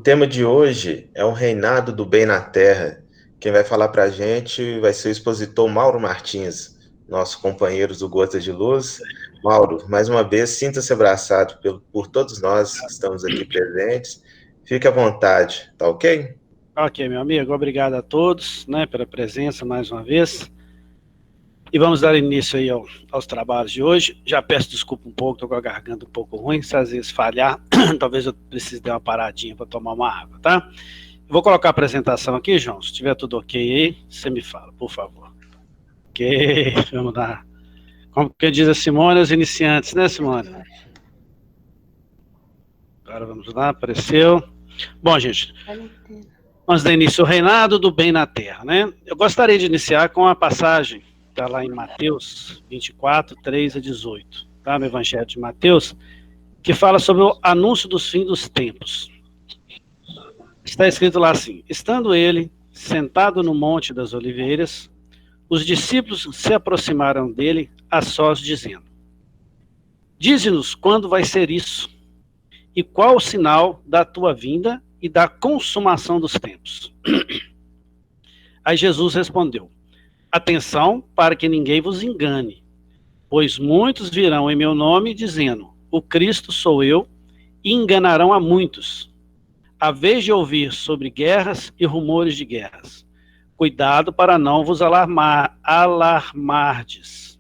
tema de hoje é o reinado do bem na Terra. Quem vai falar para a gente vai ser o expositor Mauro Martins, nosso companheiro do Gotas de Luz. Mauro, mais uma vez, sinta-se abraçado por todos nós que estamos aqui presentes. Fique à vontade, tá ok? Ok, meu amigo, obrigado a todos, pela presença mais uma vez. E vamos dar início aí aos trabalhos de hoje. Já peço desculpa um pouco, estou com a garganta um pouco ruim, se às vezes falhar, talvez eu precise dar uma paradinha para tomar uma água, tá? Eu vou colocar a apresentação aqui, João, se tiver tudo ok aí, você me fala, por favor. Ok, vamos lá. Como que diz a Simone, os iniciantes, né, Simone? Agora vamos lá, apareceu. Bom, gente, vamos dar início ao reinado do bem na Terra, né? Eu gostaria de iniciar com a passagem está lá em Mateus 24, 3 a 18, tá? No Evangelho de Mateus, que fala sobre o anúncio dos fins dos tempos. Está escrito lá assim: estando ele sentado no Monte das Oliveiras, os discípulos se aproximaram dele a sós, dizendo: dize-nos quando vai ser isso, e qual o sinal da tua vinda e da consumação dos tempos. Aí Jesus respondeu: atenção para que ninguém vos engane, pois muitos virão em meu nome dizendo: o Cristo sou eu, e enganarão a muitos. A vez de ouvir sobre guerras e rumores de guerras, cuidado para não vos alarmardes.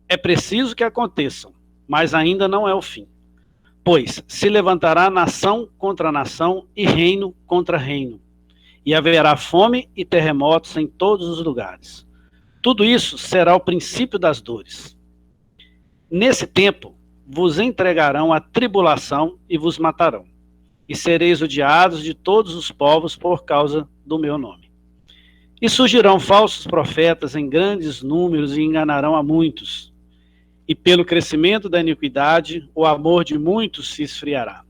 É preciso que aconteçam, mas ainda não é o fim. Pois se levantará nação contra nação e reino contra reino, e haverá fome e terremotos em todos os lugares. Tudo isso será o princípio das dores. Nesse tempo, vos entregarão à tribulação e vos matarão, e sereis odiados de todos os povos por causa do meu nome. E surgirão falsos profetas em grandes números e enganarão a muitos. E pelo crescimento da iniquidade, o amor de muitos se esfriará.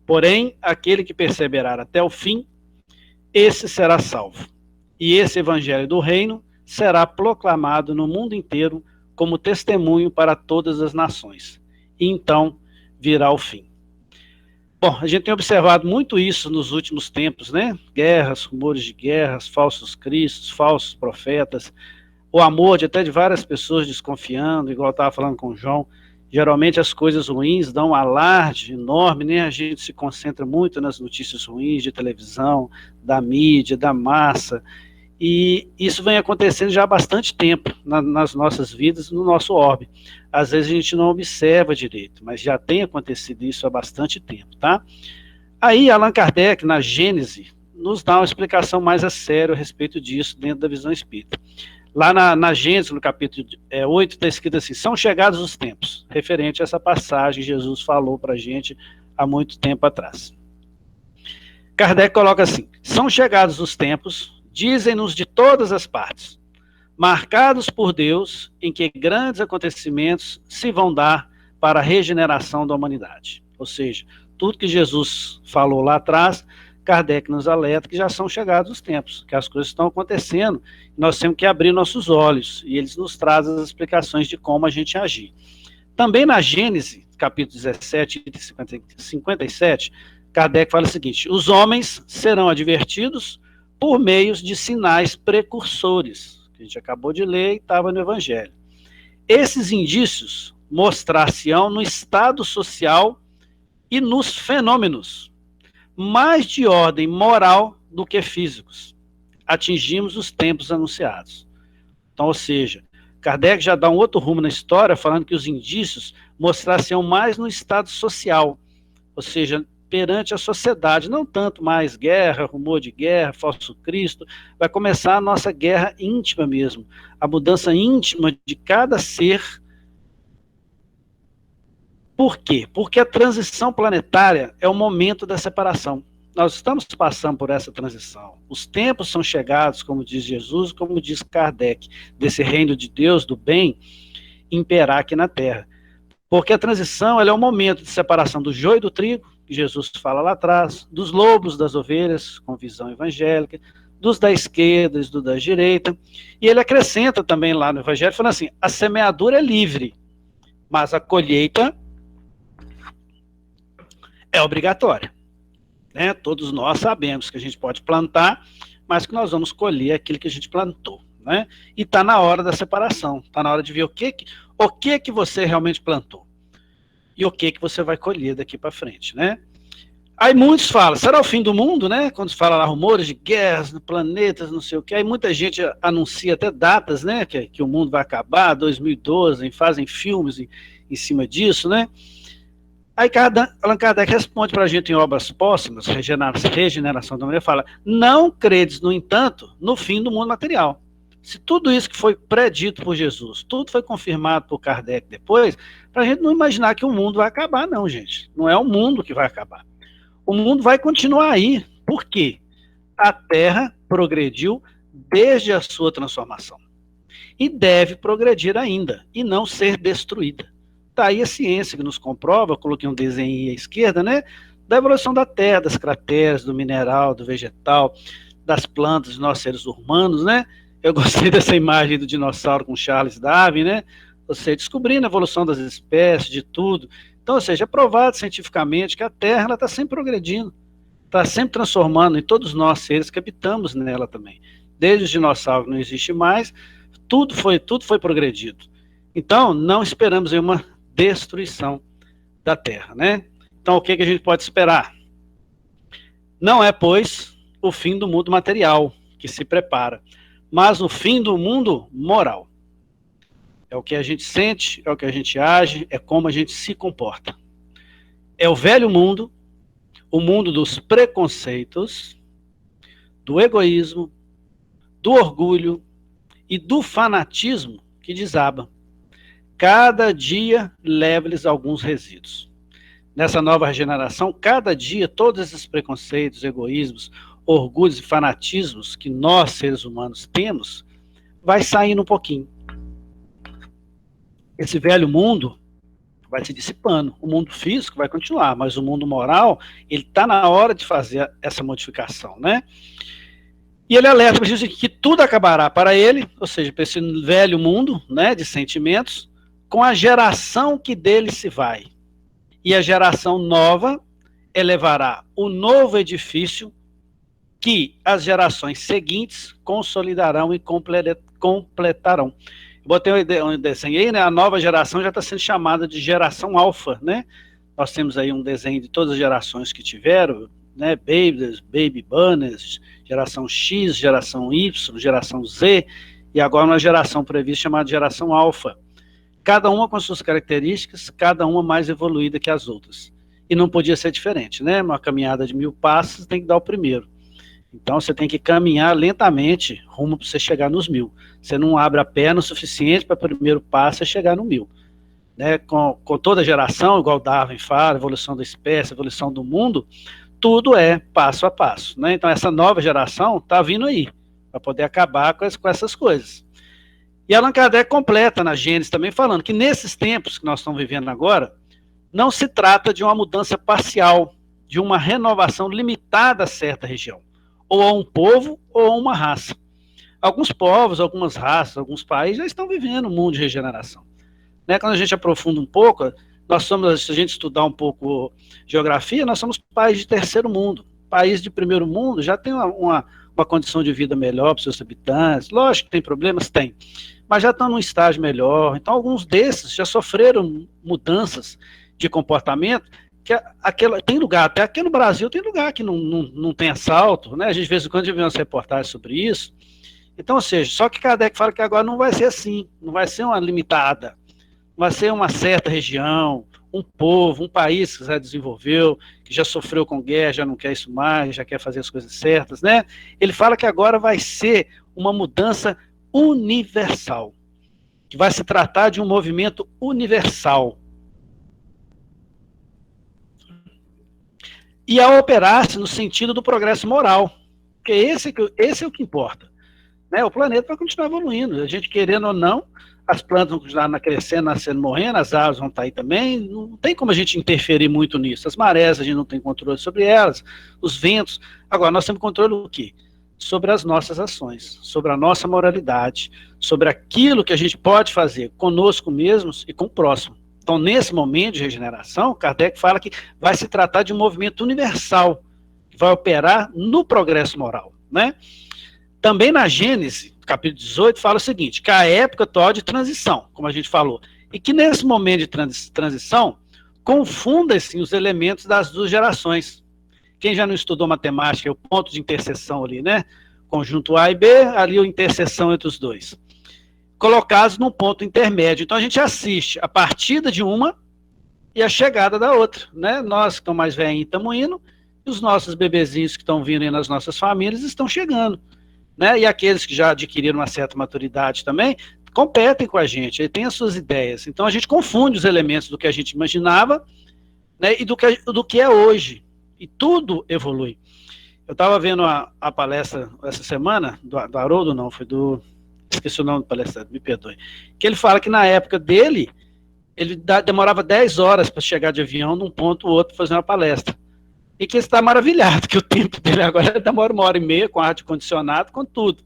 Porém, aquele que perseverar até o fim, esse será salvo. E esse evangelho do reino será proclamado no mundo inteiro como testemunho para todas as nações. E então virá o fim. Bom, a gente tem observado muito isso nos últimos tempos, né? Guerras, rumores de guerras, falsos cristos, falsos profetas, o amor de até de várias pessoas desconfiando, igual eu estava falando com o João. Geralmente as coisas ruins dão um alarde enorme, né? A gente se concentra muito nas notícias ruins de televisão, da mídia, da massa, e isso vem acontecendo já há bastante tempo nas nossas vidas, no nosso orbe. Às vezes a gente não observa direito, mas já tem acontecido isso há bastante tempo, tá? Aí Allan Kardec, na Gênese, nos dá uma explicação mais a sério a respeito disso dentro da visão espírita. Lá na Gênesis, no capítulo 8, está escrito assim: são chegados os tempos, referente a essa passagem que Jesus falou para a gente há muito tempo atrás. Kardec coloca assim: são chegados os tempos, dizem-nos de todas as partes, marcados por Deus, em que grandes acontecimentos se vão dar para a regeneração da humanidade. Ou seja, tudo que Jesus falou lá atrás, Kardec nos alerta que já são chegados os tempos, que as coisas estão acontecendo, nós temos que abrir nossos olhos, e eles nos trazem as explicações de como a gente agir. Também na Gênese, capítulo 17, 57, Kardec fala o seguinte: os homens serão advertidos por meios de sinais precursores, que a gente acabou de ler e estava no Evangelho. Esses indícios mostrar-se-ão no estado social e nos fenômenos, mais de ordem moral do que físicos. Atingimos os tempos anunciados. Então, ou seja, Kardec já dá um outro rumo na história, falando que os indícios mostrassem mais no estado social, ou seja, perante a sociedade, não tanto mais guerra, rumor de guerra, falso Cristo, vai começar a nossa guerra íntima mesmo, a mudança íntima de cada ser. Por quê? Porque a transição planetária é o momento da separação. Nós estamos passando por essa transição. Os tempos são chegados, como diz Jesus, como diz Kardec, desse reino de Deus, do bem, imperar aqui na Terra. Porque a transição ela é o momento de separação do joio e do trigo, que Jesus fala lá atrás, dos lobos, das ovelhas, com visão evangélica, dos da esquerda e dos da direita. E ele acrescenta também lá no Evangelho, falando assim: a semeadura é livre, mas a colheita é obrigatória. né? Todos nós sabemos que a gente pode plantar, mas que nós vamos colher aquilo que a gente plantou, né? E está na hora da separação, está na hora de ver o que você realmente plantou e o que você vai colher daqui para frente, né? Aí muitos falam, será o fim do mundo, né? Quando se fala lá rumores de guerras, planetas, não sei o que, aí muita gente anuncia até datas, né? Que o mundo vai acabar, 2012, fazem filmes em cima disso, né? Aí Allan Kardec responde para a gente em Obras Póstumas, Regeneração da Mulher, fala, não credes, no entanto, no fim do mundo material. Se tudo isso que foi predito por Jesus, tudo foi confirmado por Kardec depois, para a gente não imaginar que o mundo vai acabar, não, gente. Não é o mundo que vai acabar. O mundo vai continuar aí. Por quê? A Terra progrediu desde a sua transformação. E deve progredir ainda, e não ser destruída. Está aí a ciência que nos comprova, eu coloquei um desenho à esquerda, né? Da evolução da Terra, das crateras, do mineral, do vegetal, das plantas, de nós seres humanos, né? Eu gostei dessa imagem do dinossauro com Charles Darwin, né? Você descobrindo a evolução das espécies, de tudo. Então, ou seja, é provado cientificamente que a Terra está sempre progredindo, está sempre transformando, e todos nós seres que habitamos nela também. Desde os dinossauros não existe mais, tudo foi progredido. Então, não esperamos aí uma destruição da Terra, né? Então, o que a gente pode esperar? Não é, pois, o fim do mundo material que se prepara, mas o fim do mundo moral. É o que a gente sente, é o que a gente age, é como a gente se comporta. É o velho mundo, o mundo dos preconceitos, do egoísmo, do orgulho e do fanatismo que desaba. Cada dia leva-lhes alguns resíduos. Nessa nova regeneração, cada dia, todos esses preconceitos, egoísmos, orgulhos e fanatismos que nós, seres humanos, temos, vai saindo um pouquinho. Esse velho mundo vai se dissipando. O mundo físico vai continuar, mas o mundo moral, ele está na hora de fazer essa modificação, né? E ele alerta para Jesus que tudo acabará para ele, ou seja, para esse velho mundo, né, de sentimentos, com a geração que dele se vai. E a geração nova elevará o novo edifício que as gerações seguintes consolidarão e completarão. Botei um desenho aí, né? A nova geração já está sendo chamada de geração alfa, né? Nós temos aí um desenho de todas as gerações que tiveram, né? Baby Boomers, geração X, geração Y, geração Z, e agora uma geração prevista chamada geração alfa. Cada uma com suas características, cada uma mais evoluída que as outras. E não podia ser diferente, né? Uma caminhada de 1000 passos tem que dar o primeiro. Então, você tem que caminhar lentamente rumo para você chegar nos 1000. Você não abre a perna o suficiente para o primeiro passo chegar no 1000. Né? Com toda geração, igual Darwin fala, evolução da espécie, evolução do mundo, tudo é passo a passo. Né? Então, essa nova geração está vindo aí, para poder acabar com essas coisas. E Allan Kardec completa na Gênesis também, falando que nesses tempos que nós estamos vivendo agora, não se trata de uma mudança parcial, de uma renovação limitada a certa região, ou a um povo, ou a uma raça. Alguns povos, algumas raças, alguns países já estão vivendo um mundo de regeneração. Né? Quando a gente aprofunda um pouco, se a gente estudar um pouco geografia, nós somos países de terceiro mundo. Países de primeiro mundo já tem uma condição de vida melhor para os seus habitantes. Lógico que tem problemas, tem. Mas já estão num estágio melhor. Então, alguns desses já sofreram mudanças de comportamento que tem lugar, até aqui no Brasil tem lugar que não tem assalto, né? A gente, de vez em quando, vê umas reportagens sobre isso. Então, ou seja, só que Kardec fala que agora não vai ser assim, não vai ser uma limitada, não vai ser uma certa região, um povo, um país que já desenvolveu, que já sofreu com guerra, já não quer isso mais, já quer fazer as coisas certas, né? Ele fala que agora vai ser uma mudança universal, que vai se tratar de um movimento universal. E a operar-se no sentido do progresso moral, porque esse é o que importa. Né? O planeta vai continuar evoluindo, a gente querendo ou não, as plantas vão continuar crescendo, nascendo, morrendo, as aves vão estar aí também, não tem como a gente interferir muito nisso. As marés, a gente não tem controle sobre elas, os ventos. Agora, nós temos controle do quê? Sobre as nossas ações, sobre a nossa moralidade, sobre aquilo que a gente pode fazer conosco mesmos e com o próximo. Então, nesse momento de regeneração, Kardec fala que vai se tratar de um movimento universal, que vai operar no progresso moral, né? Também na Gênesis, capítulo 18, fala o seguinte, que a época atual de transição, como a gente falou, e que nesse momento de transição, confunda-se os elementos das duas gerações. Quem já não estudou matemática, é o ponto de interseção ali, né? Conjunto A e B, ali a interseção entre os dois. Colocados num ponto intermédio. Então a gente assiste a partida de uma e a chegada da outra, né? Nós que estamos mais velhinhos estamos indo, e os nossos bebezinhos que estão vindo aí nas nossas famílias estão chegando, né? E aqueles que já adquiriram uma certa maturidade também, competem com a gente, ele tem as suas ideias. Então a gente confunde os elementos do que a gente imaginava, né, e do que é hoje. E tudo evolui. Eu estava vendo a palestra essa semana, do Haroldo, não, foi do... Esqueci o nome do palestrante, me perdoe. Que ele fala que na época dele, ele demorava 10 horas para chegar de avião num ponto ou outro fazer uma palestra. E que ele está maravilhado, que o tempo dele agora demora 1h30 com ar-condicionado, com tudo.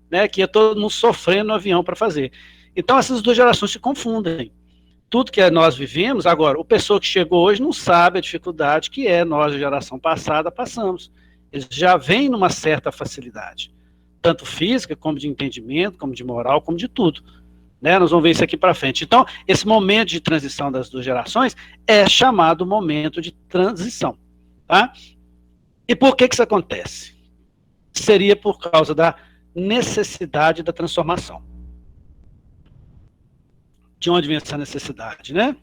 Né, que ia todo mundo sofrendo no avião para fazer. Então essas duas gerações se confundem. Tudo que nós vivemos, agora, o pessoa que chegou hoje não sabe a dificuldade que é, nós, a geração passada, passamos. Eles já vêm numa certa facilidade, tanto física, como de entendimento, como de moral, como de tudo. Né, nós vamos ver isso aqui para frente. Então, esse momento de transição das duas gerações é chamado momento de transição. Tá? E por que isso acontece? Seria por causa da necessidade da transformação. De onde vem essa necessidade, né?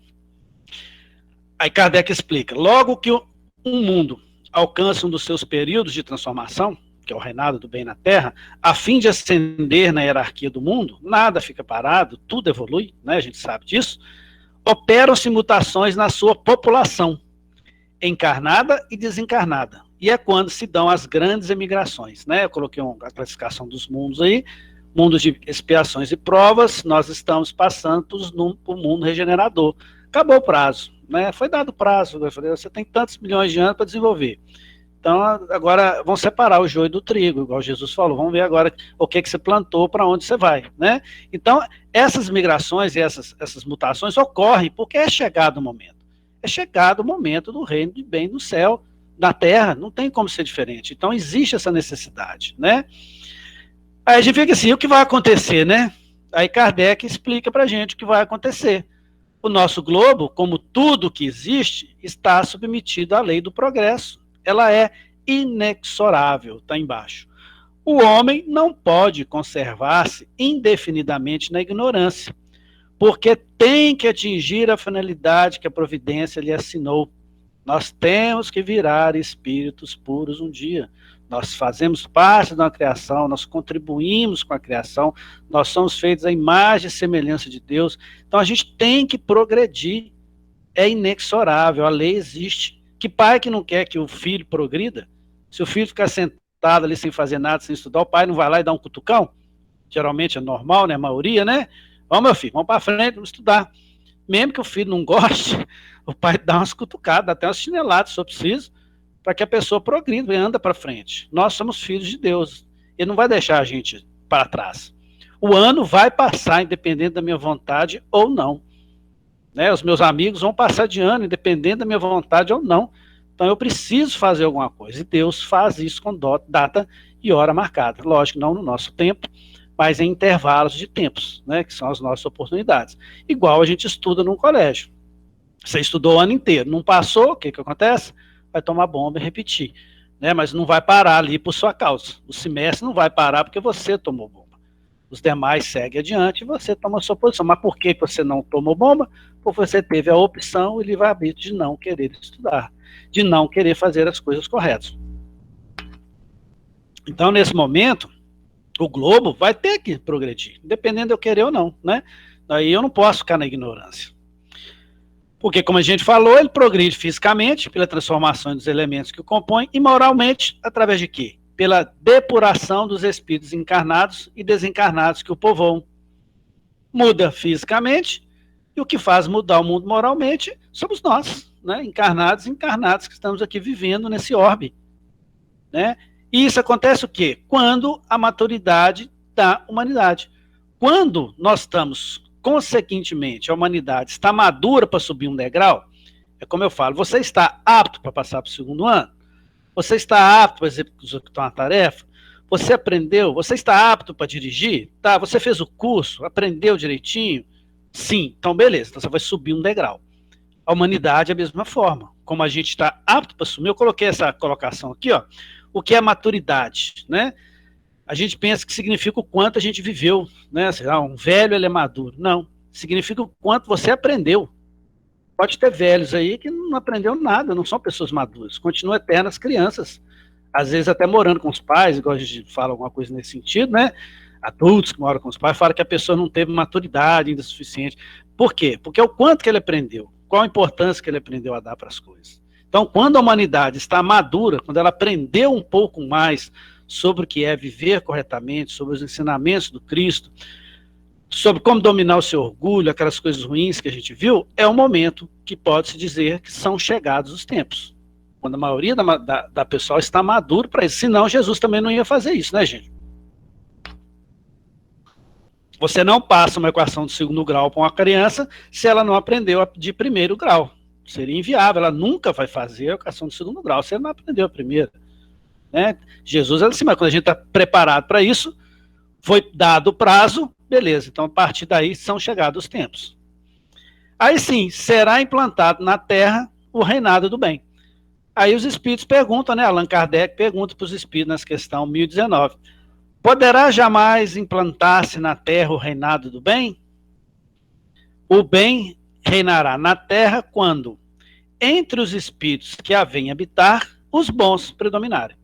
Aí Kardec explica, logo que um mundo alcança um dos seus períodos de transformação, que é o reinado do bem na Terra, a fim de ascender na hierarquia do mundo, nada fica parado, tudo evolui, né? A gente sabe disso, operam-se mutações na sua população, encarnada e desencarnada. E é quando se dão as grandes emigrações, né? Eu coloquei a classificação dos mundos aí, mundos de expiações e provas, nós estamos passando para o mundo regenerador. Acabou o prazo, né? Foi dado o prazo, eu falei, você tem tantos milhões de anos para desenvolver. Então, agora, vão separar o joio do trigo, igual Jesus falou, vamos ver agora o que você plantou, para onde você vai, né? Então, essas migrações e essas mutações ocorrem porque é chegado o momento. É chegado o momento do reino de bem no céu, na Terra, não tem como ser diferente. Então, existe essa necessidade, né? Aí a gente fica assim, o que vai acontecer, né? Aí Kardec explica pra gente o que vai acontecer. O nosso globo, como tudo que existe, está submetido à lei do progresso. Ela é inexorável, está embaixo. O homem não pode conservar-se indefinidamente na ignorância, porque tem que atingir a finalidade que a providência lhe assinou. Nós temos que virar espíritos puros um dia. Nós fazemos parte da criação, nós contribuímos com a criação, nós somos feitos à imagem e semelhança de Deus. Então a gente tem que progredir, é inexorável, a lei existe. Que pai que não quer que o filho progrida? Se o filho ficar sentado ali sem fazer nada, sem estudar, o pai não vai lá e dá um cutucão? Geralmente é normal, né? A maioria, né? Vamos, meu filho, vamos para frente, vamos estudar. Mesmo que o filho não goste, o pai dá umas cutucadas, dá até umas chineladas, se eu preciso, para que a pessoa progrida e anda para frente. Nós somos filhos de Deus. Ele não vai deixar a gente para trás. O ano vai passar, independente da minha vontade ou não. Né? Os meus amigos vão passar de ano, independente da minha vontade ou não. Então eu preciso fazer alguma coisa. E Deus faz isso com data e hora marcada. Lógico, não no nosso tempo, mas em intervalos de tempos, né? Que são as nossas oportunidades. Igual a gente estuda num colégio. Você estudou o ano inteiro, não passou, o que acontece? Vai tomar bomba e repetir. Né? Mas não vai parar ali por sua causa. O semestre não vai parar porque você tomou bomba. Os demais seguem adiante e você toma a sua posição. Mas por que você não tomou bomba? Porque você teve a opção e livre-arbítrio de não querer estudar, de não querer fazer as coisas corretas. Então, nesse momento, o globo vai ter que progredir, independente de eu querer ou não. Né? Daí eu não posso ficar na ignorância. Porque, como a gente falou, ele progride fisicamente, pela transformação dos elementos que o compõem, e moralmente, através de quê? Pela depuração dos espíritos encarnados e desencarnados que o povoam. Muda fisicamente, e o que faz mudar o mundo moralmente somos nós, né? Encarnados e encarnados que estamos aqui vivendo nesse orbe. Né? E isso acontece o quê? Quando a maturidade da humanidade. Quando nós estamos... Consequentemente, a humanidade está madura para subir um degrau, é como eu falo, você está apto para passar para o segundo ano? Você está apto para executar uma tarefa? Você aprendeu? Você está apto para dirigir? Tá, você fez o curso? Aprendeu direitinho? Sim, então beleza, então você vai subir um degrau. A humanidade é a mesma forma. Como a gente está apto para assumir, eu coloquei essa colocação aqui, ó. O que é maturidade, né? A gente pensa que significa o quanto a gente viveu, né? Um velho, ele é maduro. Não, significa o quanto você aprendeu. Pode ter velhos aí que não aprendeu nada, não são pessoas maduras, continuam eternas crianças, às vezes até morando com os pais, igual a gente fala alguma coisa nesse sentido, né? Adultos que moram com os pais falam que a pessoa não teve maturidade ainda suficiente. Por quê? Porque é o quanto que ele aprendeu, qual a importância que ele aprendeu a dar para as coisas. Então, quando a humanidade está madura, quando ela aprendeu um pouco mais sobre o que é viver corretamente, sobre os ensinamentos do Cristo, sobre como dominar o seu orgulho, aquelas coisas ruins que a gente viu, é o momento que pode-se dizer que são chegados os tempos. Quando a maioria da pessoa está maduro para isso. Senão, Jesus também não ia fazer isso, né, gente? Você não passa uma equação de segundo grau para uma criança se ela não aprendeu de primeiro grau. Seria inviável, ela nunca vai fazer a equação de segundo grau se ela não aprendeu a primeira. Né? Jesus, assim, mas quando a gente está preparado para isso, foi dado o prazo, beleza, então a partir daí são chegados os tempos. Aí sim, será implantado na Terra o reinado do bem. Aí os espíritos perguntam, né? Allan Kardec pergunta para os espíritos nessa questão 1019. Poderá jamais implantar-se na Terra o reinado do bem? O bem reinará na Terra quando, entre os espíritos que a vêm habitar, os bons predominarem.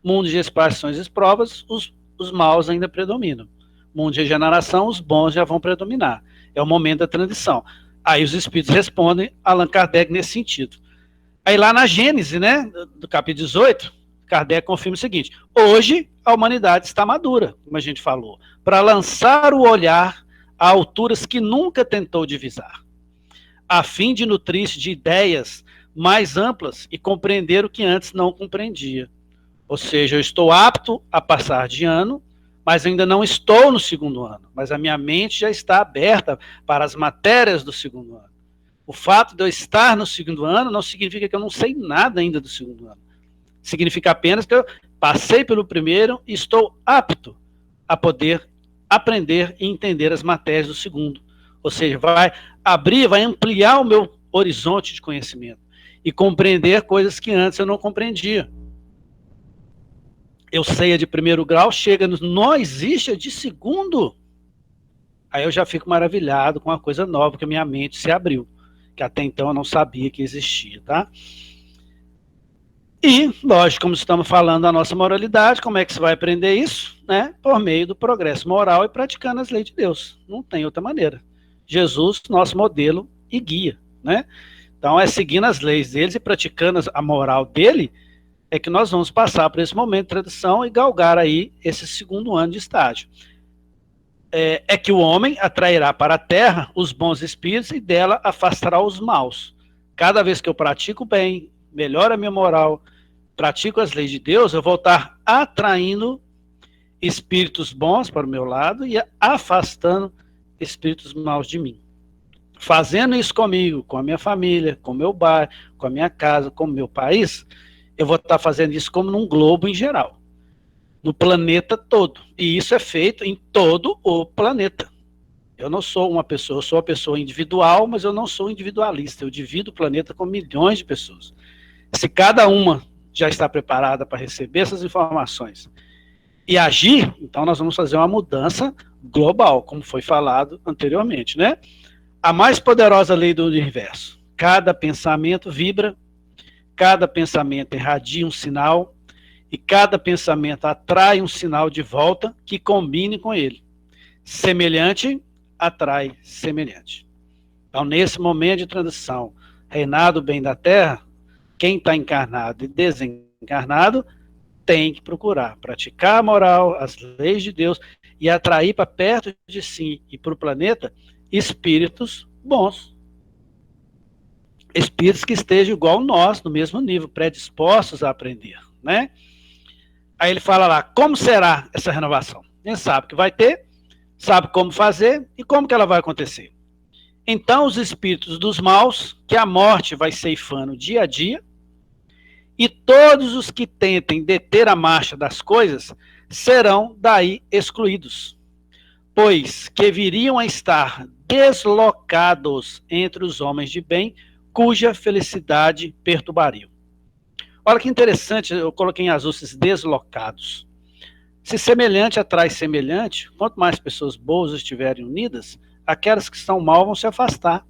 Mundo de expiações e provas, os maus ainda predominam. Mundo de regeneração, os bons já vão predominar. É o momento da transição. Aí os espíritos respondem a Allan Kardec nesse sentido. Aí lá na Gênese, né, do capítulo 18, Kardec confirma o seguinte: hoje a humanidade está madura, como a gente falou, para lançar o olhar a alturas que nunca tentou divisar, a fim de nutrir-se de ideias mais amplas e compreender o que antes não compreendia. Ou seja, eu estou apto a passar de ano, mas ainda não estou no segundo ano, mas a minha mente já está aberta para as matérias do segundo ano. O fato de eu estar no segundo ano não significa que eu não sei nada ainda do segundo ano. Significa apenas que eu passei pelo primeiro e estou apto a poder aprender e entender as matérias do segundo. Ou seja, vai abrir, vai ampliar o meu horizonte de conhecimento e compreender coisas que antes eu não compreendia. Eu sei a de primeiro grau, chega no não existe a de segundo. Aí eu já fico maravilhado com uma coisa nova, que a minha mente se abriu, que até então eu não sabia que existia, tá? E, lógico, como estamos falando da nossa moralidade, como é que você vai aprender isso? Né? Por meio do progresso moral e praticando as leis de Deus. Não tem outra maneira. Jesus, nosso modelo e guia, né? Então, é seguindo as leis deles e praticando a moral dele, é que nós vamos passar por esse momento de tradição e galgar aí esse segundo ano de estágio. É que o homem atrairá para a terra os bons espíritos e dela afastará os maus. Cada vez que eu pratico o bem, melhoro a minha moral, pratico as leis de Deus, eu vou estar atraindo espíritos bons para o meu lado e afastando espíritos maus de mim. Fazendo isso comigo, com a minha família, com o meu bairro, com a minha casa, com o meu país, eu vou estar fazendo isso como num globo em geral, no planeta todo. E isso é feito em todo o planeta. Eu não sou uma pessoa, eu sou uma pessoa individual, mas eu não sou individualista. Eu divido o planeta com milhões de pessoas. Se cada uma já está preparada para receber essas informações e agir, então nós vamos fazer uma mudança global, como foi falado anteriormente, né? A mais poderosa lei do universo. Cada pensamento vibra, cada pensamento irradia um sinal e cada pensamento atrai um sinal de volta que combine com ele. Semelhante atrai semelhante. Então, nesse momento de transição, reinado bem da Terra, quem está encarnado e desencarnado tem que procurar praticar a moral, as leis de Deus e atrair para perto de si e para o planeta espíritos bons. Espíritos que estejam igual nós, no mesmo nível, predispostos a aprender, né? Aí ele fala lá, como será essa renovação? A gente sabe que vai ter, sabe como fazer e como que ela vai acontecer. Então, os espíritos dos maus, que a morte vai ceifando dia a dia, E todos os que tentem deter a marcha das coisas serão daí excluídos, pois que viriam a estar deslocados entre os homens de bem, cuja felicidade perturbariam. Olha que interessante, eu coloquei em azul esses deslocados. Se semelhante atrai semelhante, quanto mais pessoas boas estiverem unidas, aquelas que estão mal vão se afastar.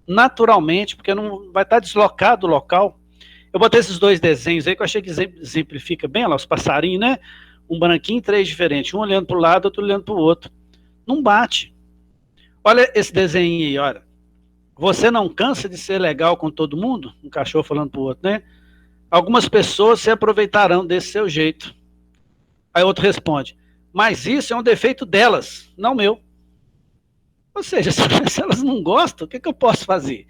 Naturalmente, porque não vai estar deslocado o local. Eu botei esses dois desenhos aí que eu achei que exemplifica bem, olha lá, os passarinhos, né? Um branquinho e três diferentes, um olhando para o lado, outro olhando para o outro. Não bate. Olha esse desenho aí, olha. Você não cansa de ser legal com todo mundo? Um cachorro falando para o outro, né? Algumas pessoas se aproveitarão desse seu jeito. Aí outro responde, mas isso é um defeito delas, não meu. Ou seja, se elas não gostam, o que eu posso fazer?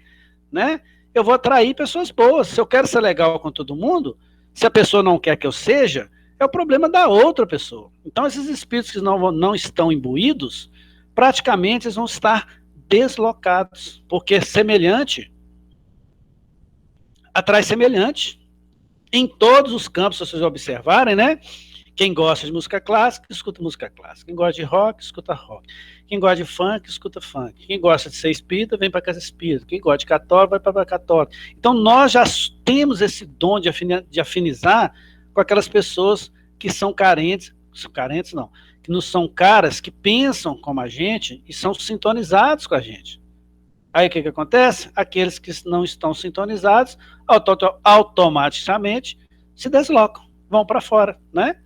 Né? Eu vou atrair pessoas boas. Se eu quero ser legal com todo mundo, se a pessoa não quer que eu seja, é o problema da outra pessoa. Então, esses espíritos que não estão imbuídos, praticamente eles vão estar deslocados, porque semelhante atrai semelhante. Em todos os campos, se vocês observarem, né? Quem gosta de música clássica, escuta música clássica. Quem gosta de rock, escuta rock. Quem gosta de funk, escuta funk. Quem gosta de ser espírita, vem para casa espírita. Quem gosta de católico, vai para católico. Então, nós já temos esse dom de afinizar com aquelas pessoas que são carentes não, que não são caras, que pensam como a gente e são sintonizados com a gente. Aí o que acontece? Aqueles que não estão sintonizados, automaticamente se deslocam, vão para fora, né?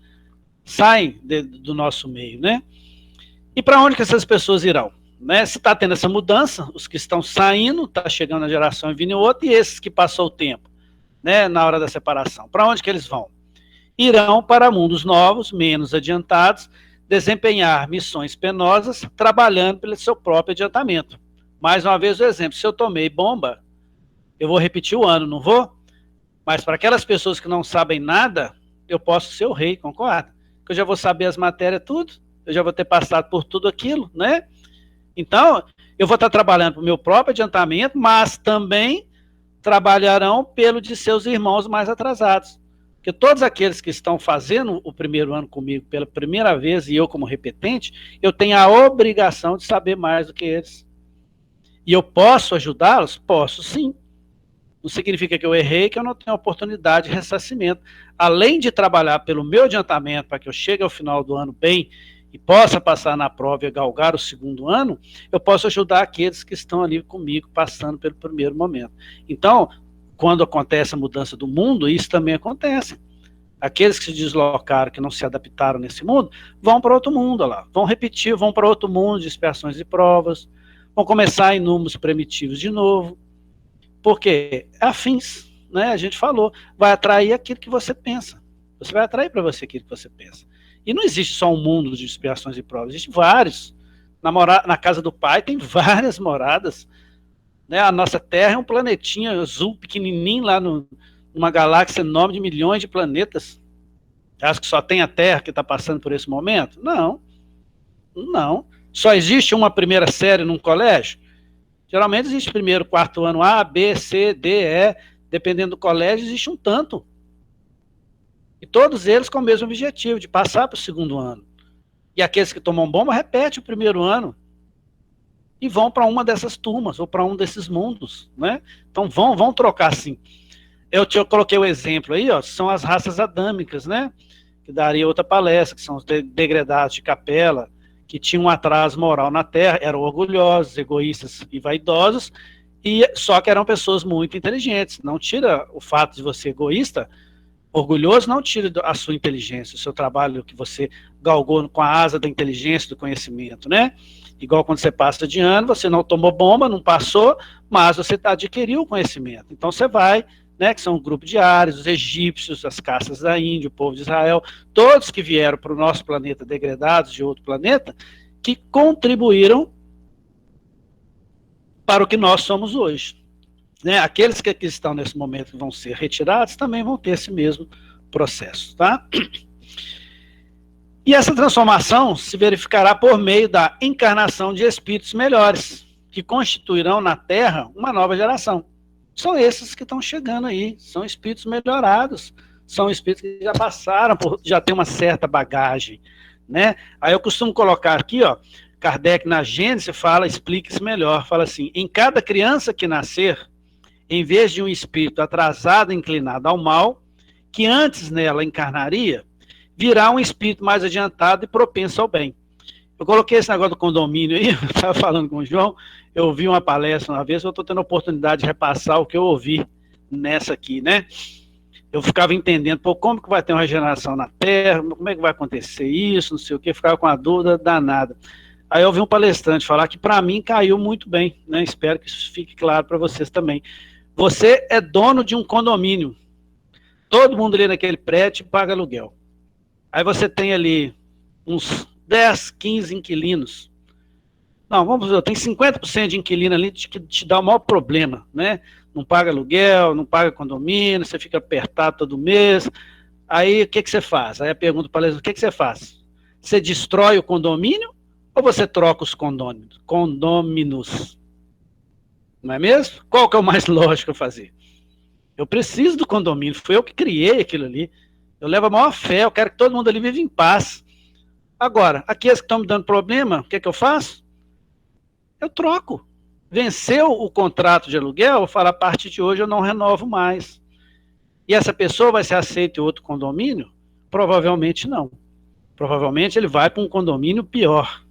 Saem do nosso meio, né? E para onde que essas pessoas irão? Né? Se está tendo essa mudança, os que estão saindo, está chegando a geração e vindo outra, e esses que passou o tempo, né, na hora da separação, para onde que eles vão? Irão para mundos novos, menos adiantados, desempenhar missões penosas, trabalhando pelo seu próprio adiantamento. Mais uma vez o exemplo, se eu tomei bomba, eu vou repetir o ano, não vou? Mas para aquelas pessoas que não sabem nada, eu posso ser o rei, concorda? Que eu já vou saber as matérias tudo, eu já vou ter passado por tudo aquilo, né? Então, eu vou estar trabalhando para o meu próprio adiantamento, mas também trabalharão pelo de seus irmãos mais atrasados. Porque todos aqueles que estão fazendo o primeiro ano comigo pela primeira vez, e eu como repetente, eu tenho a obrigação de saber mais do que eles. E eu posso ajudá-los? Posso sim. Não significa que eu errei, que eu não tenho oportunidade de ressarcimento. Além de trabalhar pelo meu adiantamento para que eu chegue ao final do ano bem e possa passar na prova e galgar o segundo ano, eu posso ajudar aqueles que estão ali comigo passando pelo primeiro momento. Então, quando acontece a mudança do mundo, isso também acontece. Aqueles que se deslocaram, que não se adaptaram nesse mundo, vão para outro mundo lá, vão repetir, vão para outro mundo de expiações e provas, vão começar em números primitivos de novo. Porque afins, né? A gente falou, vai atrair aquilo que você pensa. Você vai atrair para você aquilo que você pensa. E não existe só um mundo de expiações e provas, existe vários. Na casa do Pai tem várias moradas. Né? A nossa Terra é um planetinha azul, pequenininho, lá numa galáxia enorme de milhões de planetas. Acho que só tem a Terra que está passando por esse momento? Não. Não. Só existe uma primeira série num colégio? Geralmente existe primeiro, quarto ano A, B, C, D, E, dependendo do colégio, existe um tanto. E todos eles com o mesmo objetivo, de passar para o segundo ano. E aqueles que tomam bomba, repetem o primeiro ano. E vão para uma dessas turmas, ou para um desses mundos. Né? Então vão trocar assim. Eu coloquei o exemplo aí, ó, são as raças adâmicas, né? Que daria outra palestra, que são os degredados de capela, que tinham um atraso moral na Terra, eram orgulhosos, egoístas e vaidosos, só que eram pessoas muito inteligentes. Não tira o fato de você ser egoísta, orgulhoso, não tira a sua inteligência, o seu trabalho que você galgou com a asa da inteligência, do conhecimento, né? Igual quando você passa de ano, você não tomou bomba, não passou, mas você adquiriu o conhecimento. Então você vai, né, que são o grupo de Ares, os egípcios, as caças da Índia, o povo de Israel, todos que vieram para o nosso planeta degredados de outro planeta, que contribuíram para o que nós somos hoje. Né? Aqueles que aqui estão nesse momento que vão ser retirados também vão ter esse mesmo processo. Tá? E essa transformação se verificará por meio da encarnação de espíritos melhores, que constituirão na Terra uma nova geração. são esses que estão chegando aí, são espíritos melhorados, são espíritos que já passaram, já tem uma certa bagagem, né? Aí eu costumo colocar aqui, ó, Kardec na Gênese fala, explica isso melhor, fala assim, em cada criança que nascer, em vez de um espírito atrasado, inclinado ao mal, que antes nela encarnaria, virá um espírito mais adiantado e propenso ao bem. Eu coloquei esse negócio do condomínio aí, eu estava falando com o João, eu ouvi uma palestra uma vez, eu estou tendo a oportunidade de repassar o que eu ouvi nessa aqui, né? Eu ficava entendendo, pô, como que vai ter uma regeneração na Terra, como é que vai acontecer isso, não sei o que, ficava com a dúvida danada. Aí eu ouvi um palestrante falar que para mim caiu muito bem, né? Espero que isso fique claro para vocês também. Você é dono de um condomínio. Todo mundo ali naquele prédio paga aluguel. Aí você tem ali uns 10, 15 inquilinos. Não, vamos ver, tem 50% de inquilino ali que te dá o maior problema, né? Não paga aluguel, não paga condomínio, você fica apertado todo mês. Aí o que você faz? Aí a pergunta para eles, o que você faz? Você destrói o condomínio ou você troca os condôminos? Não é mesmo? Qual que é o mais lógico a fazer? Eu preciso do condomínio, foi eu que criei aquilo ali. Eu levo a maior fé, eu quero que todo mundo ali viva em paz. Agora, aqueles que estão me dando problema, o que eu faço? Eu troco. Venceu o contrato de aluguel, eu vou falar, a partir de hoje eu não renovo mais. E essa pessoa vai ser aceita em outro condomínio? Provavelmente não. Provavelmente ele vai para um condomínio pior.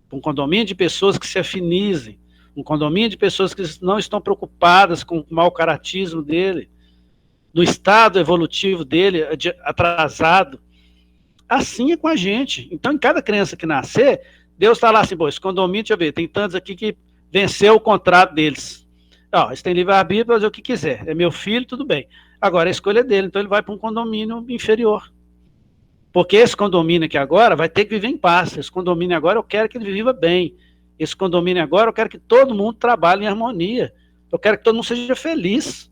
Para um condomínio de pessoas que se afinizem. Um condomínio de pessoas que não estão preocupadas com o mau caratismo dele, no estado evolutivo dele atrasado. Assim é com a gente. Então, em cada criança que nascer, Deus está lá assim, pô, esse condomínio, deixa eu ver, tem tantos aqui que venceu o contrato deles. Ó, eles têm livre-arbítrio para fazer o que quiser. É meu filho, tudo bem. Agora, a escolha é dele, então ele vai para um condomínio inferior. Porque esse condomínio aqui agora vai ter que viver em paz. Esse condomínio agora eu quero que ele viva bem. Esse condomínio agora eu quero que todo mundo trabalhe em harmonia. Eu quero que todo mundo seja feliz.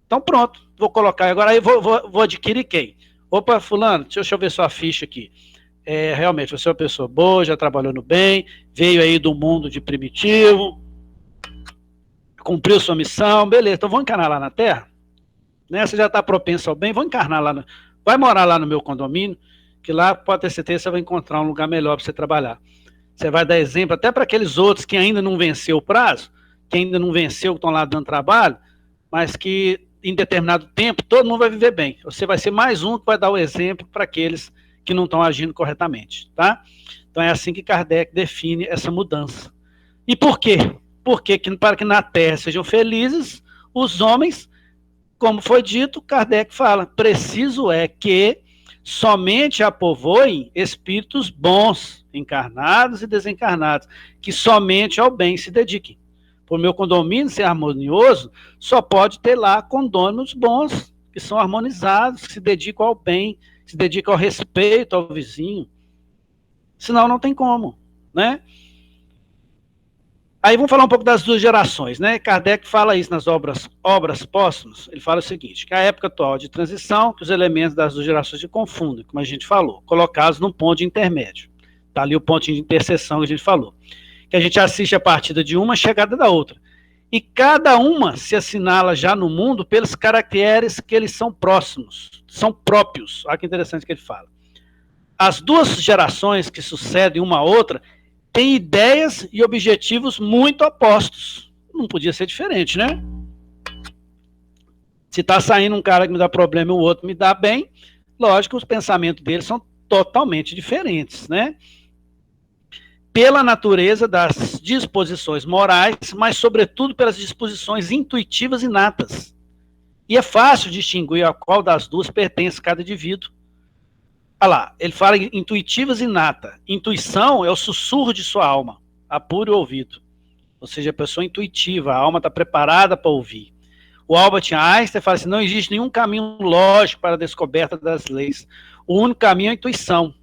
Então pronto, vou colocar. Agora aí vou adquirir quem? Opa, fulano, deixa eu ver sua ficha aqui. Realmente, você é uma pessoa boa, já trabalhou no bem, veio aí do mundo de primitivo, cumpriu sua missão, beleza, então vou encarnar lá na Terra, né? Você já está propenso ao bem, vou encarnar lá, vai morar lá no meu condomínio, que lá pode ter certeza que você vai encontrar um lugar melhor para você trabalhar. Você vai dar exemplo até para aqueles outros que ainda não venceu o prazo, que ainda não venceu, que estão lá dando trabalho, mas que em determinado tempo todo mundo vai viver bem. Você vai ser mais um que vai dar o exemplo para aqueles que não estão agindo corretamente, tá? Então é assim que Kardec define essa mudança. E por quê? Porque para que na Terra sejam felizes os homens, como foi dito, Kardec fala, preciso é que somente a povoem espíritos bons, encarnados e desencarnados, que somente ao bem se dediquem. Por meu condomínio ser harmonioso, só pode ter lá condôminos bons, que são harmonizados, que se dedicam ao bem, se dedicam ao respeito ao vizinho. Senão não tem como, né? Aí vamos falar um pouco das duas gerações, né? Kardec fala isso nas obras póstumas. Ele fala o seguinte, que a época atual de transição, que os elementos das duas gerações se confundem, como a gente falou, colocados num ponto de intermédio. Está ali o ponto de interseção que a gente falou. Que a gente assiste a partida de uma, a chegada da outra. E cada uma se assinala já no mundo pelos caracteres que eles são próximos, são próprios. Olha que interessante que ele fala. As duas gerações que sucedem uma a outra têm ideias e objetivos muito opostos. Não podia ser diferente, né? Se está saindo um cara que me dá problema e o outro me dá bem, lógico, os pensamentos deles são totalmente diferentes, né? Pela natureza das disposições morais, mas sobretudo pelas disposições intuitivas inatas. E é fácil distinguir a qual das duas pertence cada indivíduo. Olha lá, ele fala em intuitivas inata. Intuição é o sussurro de sua alma, apure o ouvido. Ou seja, a pessoa intuitiva, a alma está preparada para ouvir. O Albert Einstein fala assim, não existe nenhum caminho lógico para a descoberta das leis. O único caminho é a intuição.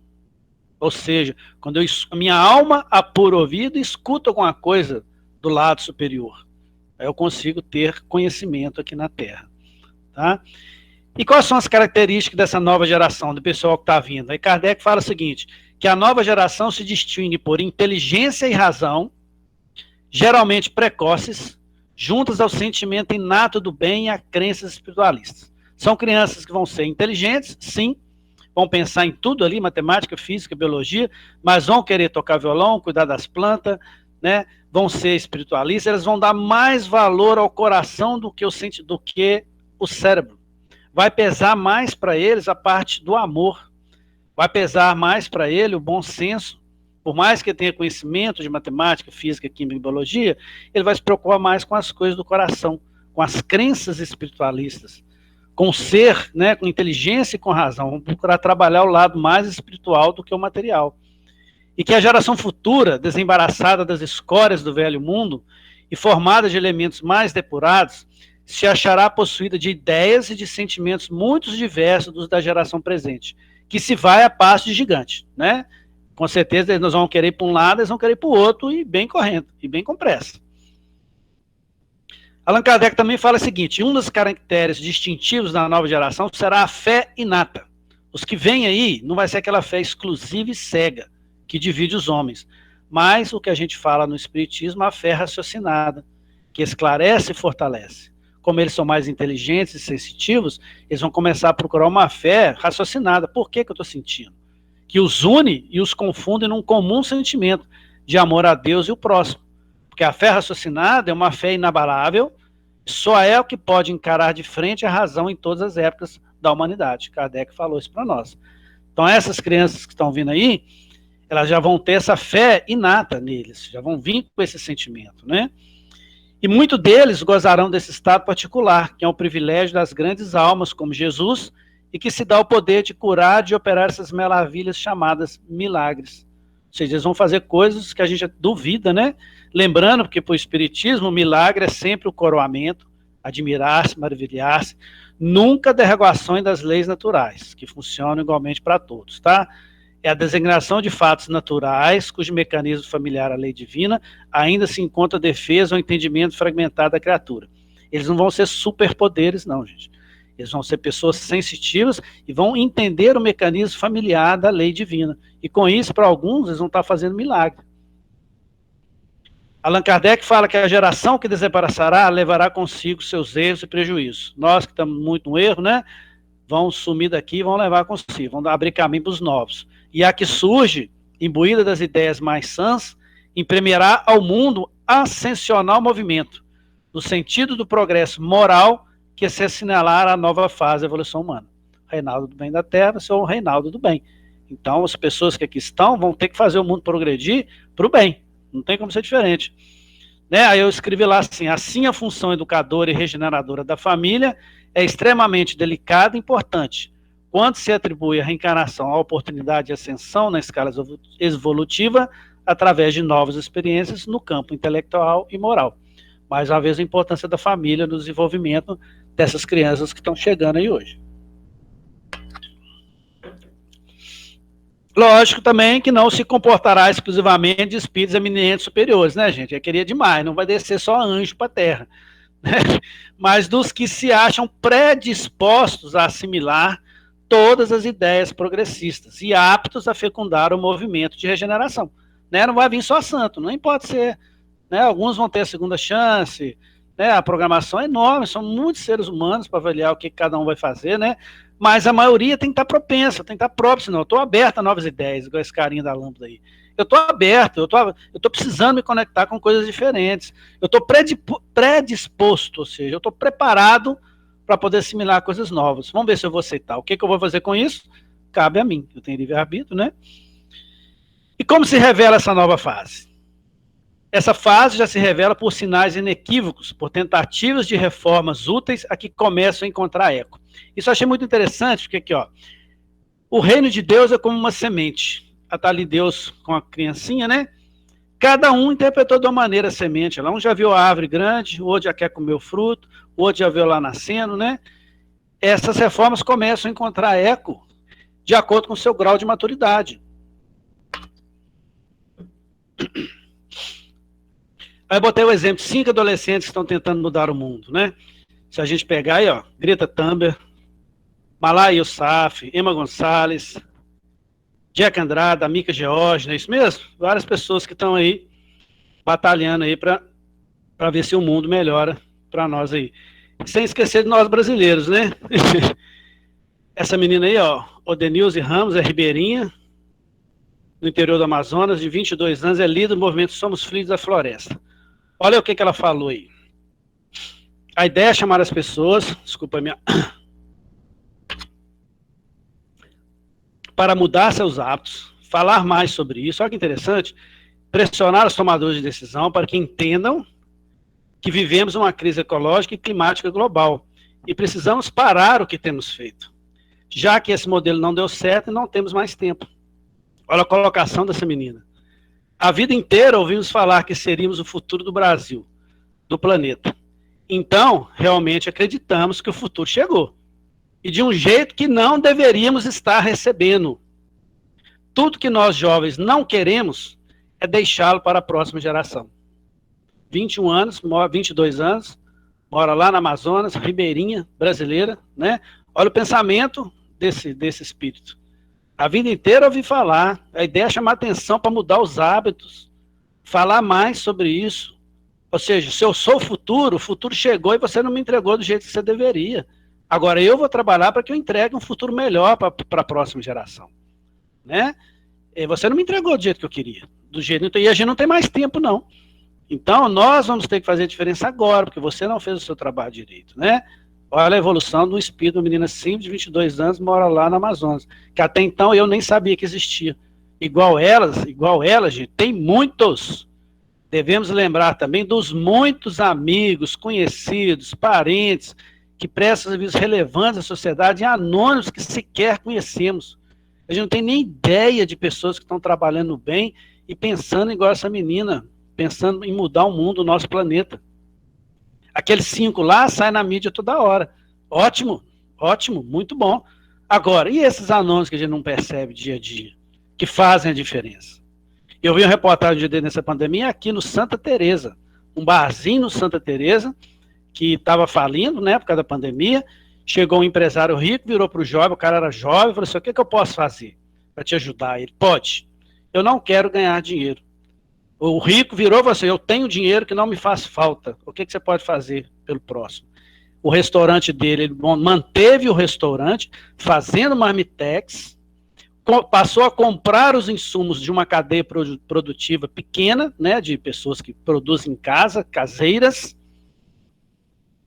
Ou seja, quando a minha alma apura o ouvido e escuta alguma coisa do lado superior, aí eu consigo ter conhecimento aqui na Terra. Tá? E quais são as características dessa nova geração, do pessoal que está vindo? Aí Kardec fala o seguinte, que a nova geração se distingue por inteligência e razão, geralmente precoces, juntas ao sentimento inato do bem e a crenças espiritualistas. São crianças que vão ser inteligentes, sim, vão pensar em tudo ali, matemática, física, biologia, mas vão querer tocar violão, cuidar das plantas, né? Vão ser espiritualistas, elas vão dar mais valor ao coração do que o cérebro. Vai pesar mais para eles a parte do amor, vai pesar mais para ele o bom senso. Por mais que ele tenha conhecimento de matemática, física, química e biologia, ele vai se preocupar mais com as coisas do coração, com as crenças espiritualistas, com o ser, né, com inteligência e com razão. Vamos procurar trabalhar o lado mais espiritual do que o material. E que a geração futura, desembaraçada das escórias do velho mundo e formada de elementos mais depurados, se achará possuída de ideias e de sentimentos muito diversos dos da geração presente, que se vai a passo de gigante, né? Com certeza nós vamos querer ir para um lado, eles vão querer ir para o outro, e bem correndo, e bem com pressa. Allan Kardec também fala o seguinte: um dos caracteres distintivos da nova geração será a fé inata. Os que vêm aí não vai ser aquela fé exclusiva e cega, que divide os homens, mas o que a gente fala no Espiritismo, a fé raciocinada, que esclarece e fortalece. Como eles são mais inteligentes e sensitivos, eles vão começar a procurar uma fé raciocinada. Por que eu estou sentindo? Que os une e os confunde num comum sentimento de amor a Deus e o próximo. Porque a fé raciocinada é uma fé inabalável, só é o que pode encarar de frente a razão em todas as épocas da humanidade. Kardec falou isso para nós. Então essas crianças que estão vindo aí, elas já vão ter essa fé inata neles, já vão vir com esse sentimento, né? E muitos deles gozarão desse estado particular, que é um privilégio das grandes almas como Jesus, e que se dá o poder de curar, de operar essas maravilhas chamadas milagres. Ou seja, eles vão fazer coisas que a gente duvida, né? Lembrando que para o Espiritismo, o milagre é sempre o coroamento, admirar-se, maravilhar-se, nunca derrogações das leis naturais, que funcionam igualmente para todos, tá? É a designação de fatos naturais, cujo mecanismo familiar à lei divina ainda se encontra defesa ou entendimento fragmentado da criatura. Eles não vão ser superpoderes, não, gente. Eles vão ser pessoas sensitivas e vão entender o mecanismo familiar da lei divina. E com isso, para alguns, eles vão estar fazendo milagre. Allan Kardec fala que a geração que desembaraçará levará consigo seus erros e prejuízos. Nós que estamos muito no erro, né? Vão sumir daqui e vão levar consigo, vão abrir caminho para os novos. E a que surge, imbuída das ideias mais sãs, imprimirá ao mundo ascensional movimento, no sentido do progresso moral que se assinalar a nova fase da evolução humana. Reinaldo do bem da terra vai ser o reinaldo do bem. Então, as pessoas que aqui estão vão ter que fazer o mundo progredir para o bem. Não tem como ser diferente. Né? Aí eu escrevi lá assim a função educadora e regeneradora da família é extremamente delicada e importante, quando se atribui a reencarnação à oportunidade de ascensão na escala evolutiva através de novas experiências no campo intelectual e moral. Mais uma vez, a importância da família no desenvolvimento dessas crianças que estão chegando aí hoje. Lógico também que não se comportará exclusivamente de espíritos eminentes superiores, né, gente? Eu queria demais, não vai descer só anjo para a terra. Né? Mas dos que se acham predispostos a assimilar todas as ideias progressistas e aptos a fecundar o movimento de regeneração. Né? Não vai vir só santo, nem pode ser. Né? Alguns vão ter a segunda chance, né? A programação é enorme, são muitos seres humanos para avaliar o que cada um vai fazer, né? Mas a maioria tem que estar propensa, tem que estar própria, senão eu estou aberto a novas ideias, igual esse carinha da lâmpada aí. Eu estou aberto, eu estou precisando me conectar com coisas diferentes. Eu estou predisposto, ou seja, eu estou preparado para poder assimilar coisas novas. Vamos ver se eu vou aceitar. O que eu vou fazer com isso? Cabe a mim, eu tenho livre-arbítrio, né? E como se revela essa nova fase? Essa fase já se revela por sinais inequívocos, por tentativas de reformas úteis a que começam a encontrar eco. Isso eu achei muito interessante, porque aqui, ó, o reino de Deus é como uma semente. Está ali Deus com a criancinha, né? Cada um interpretou de uma maneira a semente. Um já viu a árvore grande, o outro já quer comer o fruto, o outro já viu lá nascendo, né? Essas reformas começam a encontrar eco de acordo com o seu grau de maturidade. Aí eu botei o exemplo, 5 adolescentes que estão tentando mudar o mundo, né? Se a gente pegar aí, ó, Greta Thunberg, Malala Yousafzai, Emma Gonçalves, Jack Andrade, Mika George, não é isso mesmo? Várias pessoas que estão aí batalhando aí para para ver se o mundo melhora para nós aí. Sem esquecer de nós brasileiros, né? Essa menina aí, ó, Odenilze Ramos, é ribeirinha, no interior do Amazonas, de 22 anos, é líder do movimento Somos Filhos da Floresta. Olha o que ela falou aí. A ideia é chamar as pessoas, desculpa a minha, para mudar seus hábitos, falar mais sobre isso, olha que interessante, pressionar os tomadores de decisão para que entendam que vivemos uma crise ecológica e climática global e precisamos parar o que temos feito, já que esse modelo não deu certo e não temos mais tempo. Olha a colocação dessa menina. A vida inteira ouvimos falar que seríamos o futuro do Brasil, do planeta. Então, realmente acreditamos que o futuro chegou. E de um jeito que não deveríamos estar recebendo. Tudo que nós jovens não queremos é deixá-lo para a próxima geração. 21 anos, 22 anos, mora lá na Amazonas, ribeirinha, brasileira, né? Olha o pensamento desse espírito. A vida inteira eu ouvi falar, a ideia é chamar atenção para mudar os hábitos, falar mais sobre isso. Ou seja, se eu sou o futuro chegou e você não me entregou do jeito que você deveria. Agora eu vou trabalhar para que eu entregue um futuro melhor para a próxima geração, né? E você não me entregou do jeito que eu queria, do jeito, e a gente não tem mais tempo não. Então nós vamos ter que fazer a diferença agora, porque você não fez o seu trabalho direito, né? Olha a evolução do espírito de uma menina simples de 22 anos, mora lá no Amazonas, que até então eu nem sabia que existia. Igual ela, gente, tem muitos. Devemos lembrar também dos muitos amigos, conhecidos, parentes, que prestam serviços relevantes à sociedade e anônimos que sequer conhecemos. A gente não tem nem ideia de pessoas que estão trabalhando bem e pensando igual essa menina, pensando em mudar o mundo, o nosso planeta. Aqueles 5 lá saem na mídia toda hora. Ótimo, ótimo, muito bom. Agora, e esses anônimos que a gente não percebe dia a dia, que fazem a diferença? Eu vi uma reportagem de nessa pandemia aqui no Santa Teresa, um barzinho no Santa Teresa, que estava falindo, né, por causa da pandemia. Chegou um empresário rico, virou para o jovem, o cara era jovem, falou assim: o que, que eu posso fazer para te ajudar? Ele: pode. Eu não quero ganhar dinheiro. O rico virou e falou assim: eu tenho dinheiro que não me faz falta. O que, que você pode fazer pelo próximo? O restaurante dele, ele manteve o restaurante, fazendo marmitex, passou a comprar os insumos de uma cadeia produtiva pequena, né, de pessoas que produzem em casa, caseiras,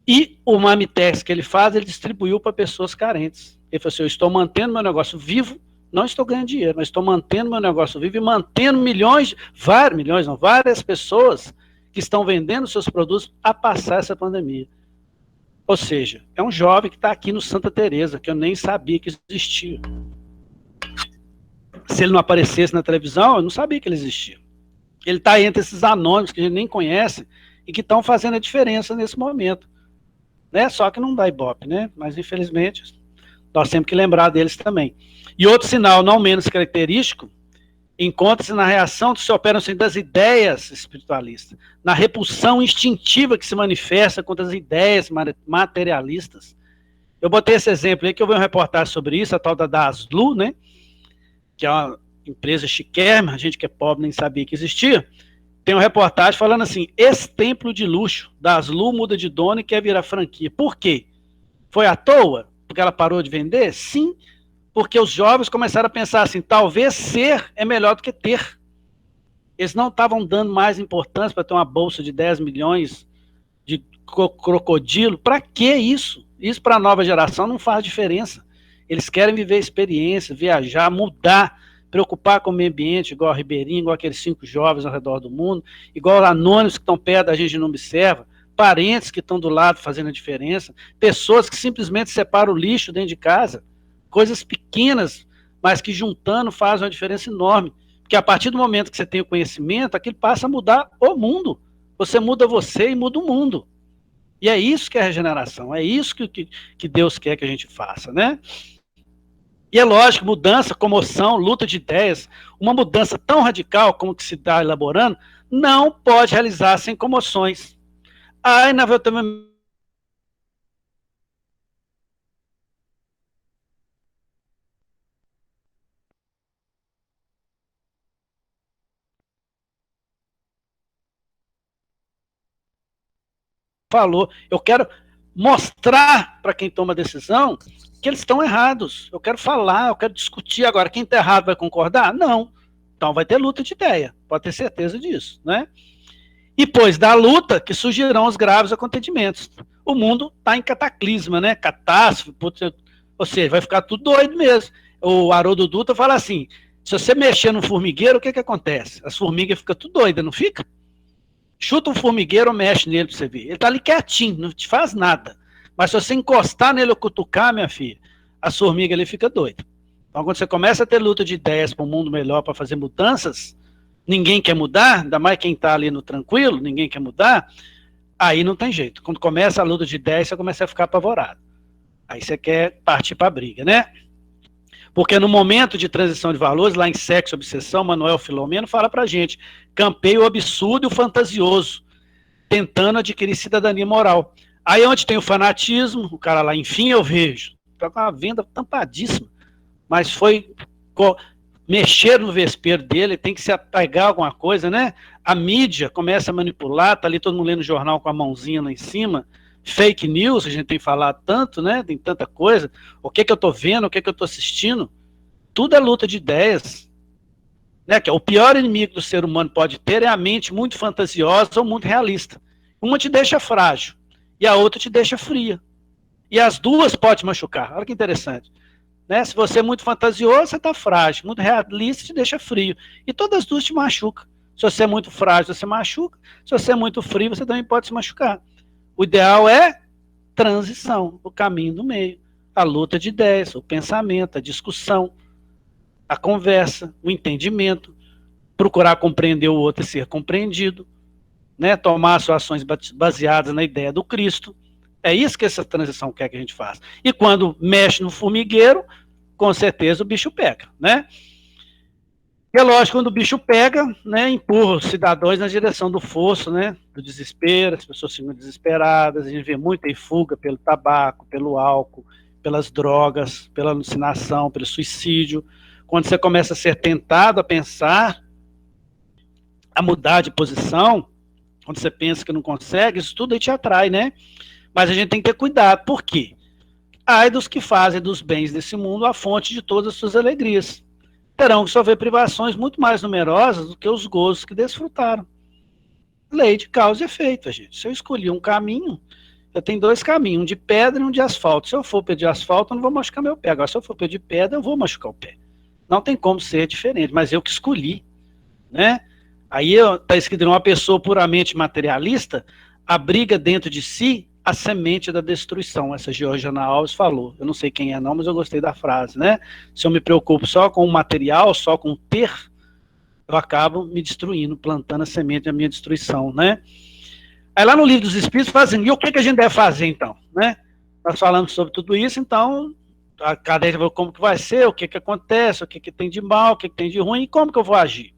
e o marmitex que ele faz, ele distribuiu para pessoas carentes. Ele falou assim: eu estou mantendo meu negócio vivo, não estou ganhando dinheiro, mas estou mantendo meu negócio vivo e mantendo várias pessoas que estão vendendo seus produtos a passar essa pandemia. Ou seja, é um jovem que está aqui no Santa Teresa, que eu nem sabia que existia. Se ele não aparecesse na televisão, eu não sabia que ele existia. Ele está entre esses anônimos que a gente nem conhece e que estão fazendo a diferença nesse momento. Né? Só que não dá ibope, né? Mas infelizmente nós temos que lembrar deles também. E outro sinal não menos característico encontra-se na reação que se operam das ideias espiritualistas, na repulsão instintiva que se manifesta contra as ideias materialistas. Eu botei esse exemplo aí, que eu vi uma reportagem sobre isso, a tal da Daslu, né? Que é uma empresa chiquérrima, a gente que é pobre nem sabia que existia. Tem uma reportagem falando assim: esse templo de luxo da Aslu muda de dono e quer virar franquia. Por quê? Foi à toa? Porque ela parou de vender? Sim, porque os jovens começaram a pensar assim: talvez ser é melhor do que ter. Eles não estavam dando mais importância para ter uma bolsa de 10 milhões de crocodilo. Para que isso? Isso para a nova geração não faz diferença. Eles querem viver experiência, viajar, mudar, preocupar com o meio ambiente, igual a Ribeirinho, igual aqueles 5 jovens ao redor do mundo, igual anônimos que estão perto da gente e não observa, parentes que estão do lado fazendo a diferença, pessoas que simplesmente separam o lixo dentro de casa, coisas pequenas, mas que juntando fazem uma diferença enorme. Porque a partir do momento que você tem o conhecimento, aquilo passa a mudar o mundo. Você muda você e muda o mundo. E é isso que é regeneração, é isso que Deus quer que a gente faça, né? E é lógico, mudança, comoção, luta de ideias, uma mudança tão radical como que se está elaborando, não pode realizar sem comoções. Ah, inevitavelmente falou. Eu quero mostrar para quem toma decisão que eles estão errados. Eu quero falar, eu quero discutir. Agora, quem está errado vai concordar? Não. Então vai ter luta de ideia, pode ter certeza disso, né? E pois da luta que surgirão os graves acontecimentos. O mundo está em cataclisma, né? Catástrofe, ou seja, vai ficar tudo doido mesmo. O Haroldo Dutra fala assim, se você mexer no formigueiro, o que acontece? As formigas ficam tudo doidas, não fica? Chuta um formigueiro ou mexe nele para você ver. Ele está ali quietinho, não te faz nada. Mas se você encostar nele ou cutucar, minha filha, a formiga ali fica doida. Então, quando você começa a ter luta de ideias para um mundo melhor, para fazer mudanças, ninguém quer mudar, ainda mais quem está ali no tranquilo, ninguém quer mudar, aí não tem jeito. Quando começa a luta de ideias, você começa a ficar apavorado. Aí você quer partir para a briga, né? Porque no momento de transição de valores, lá em Sexo e Obsessão, Manuel Filomeno fala pra gente, campeia o absurdo e o fantasioso, tentando adquirir cidadania moral. Aí onde tem o fanatismo, o cara lá, enfim eu vejo, tá com uma venda tampadíssima, mas foi mexer no vespeiro dele, tem que se apegar a alguma coisa, né? A mídia começa a manipular, tá ali todo mundo lendo o jornal com a mãozinha lá em cima, fake news, a gente tem falado tanto, né? Tem tanta coisa. O que eu tô vendo, o que eu tô assistindo, tudo é luta de ideias. Né? Que o pior inimigo do ser humano pode ter é a mente muito fantasiosa ou muito realista. Uma te deixa frágil e a outra te deixa fria. E as duas podem te machucar. Olha que interessante. Né? Se você é muito fantasioso, você está frágil. Muito realista, te deixa frio. E todas as duas te machucam. Se você é muito frágil, você machuca. Se você é muito frio, você também pode se machucar. O ideal é transição, o caminho do meio, a luta de ideias, o pensamento, a discussão, a conversa, o entendimento, procurar compreender o outro e ser compreendido, né? Tomar suas ações baseadas na ideia do Cristo. É isso que essa transição quer que a gente faça. E quando mexe no formigueiro, com certeza o bicho pega, né? E é lógico, quando o bicho pega, né, empurra os cidadãos na direção do fosso, né, do desespero, as pessoas ficam desesperadas, a gente vê muita fuga pelo tabaco, pelo álcool, pelas drogas, pela alucinação, pelo suicídio. Quando você começa a ser tentado a pensar, a mudar de posição, quando você pensa que não consegue, isso tudo aí te atrai, né? Mas a gente tem que ter cuidado, por quê? Ai dos que fazem dos bens desse mundo a fonte de todas as suas alegrias. Terão que sofrer privações muito mais numerosas do que os gozos que desfrutaram. Lei de causa e efeito, gente. Se eu escolhi um caminho, eu tenho dois caminhos, um de pedra e um de asfalto. Se eu for pedir asfalto, eu não vou machucar meu pé. Agora, se eu for pedir pedra, eu vou machucar o pé. Não tem como ser diferente, mas eu que escolhi, né? Aí está escrito, uma pessoa puramente materialista abriga dentro de si a semente da destruição. Essa Georgiana Alves falou. Eu não sei quem é não, mas eu gostei da frase, né? Se eu me preocupo só com o material, só com o ter, eu acabo me destruindo, plantando a semente da minha destruição, né? Aí lá no Livro dos Espíritos fala assim, e o que a gente deve fazer então, né? Nós falamos sobre tudo isso, então a cadeia falou como que vai ser, o que acontece, o que tem de mal, o que tem de ruim, e como que eu vou agir.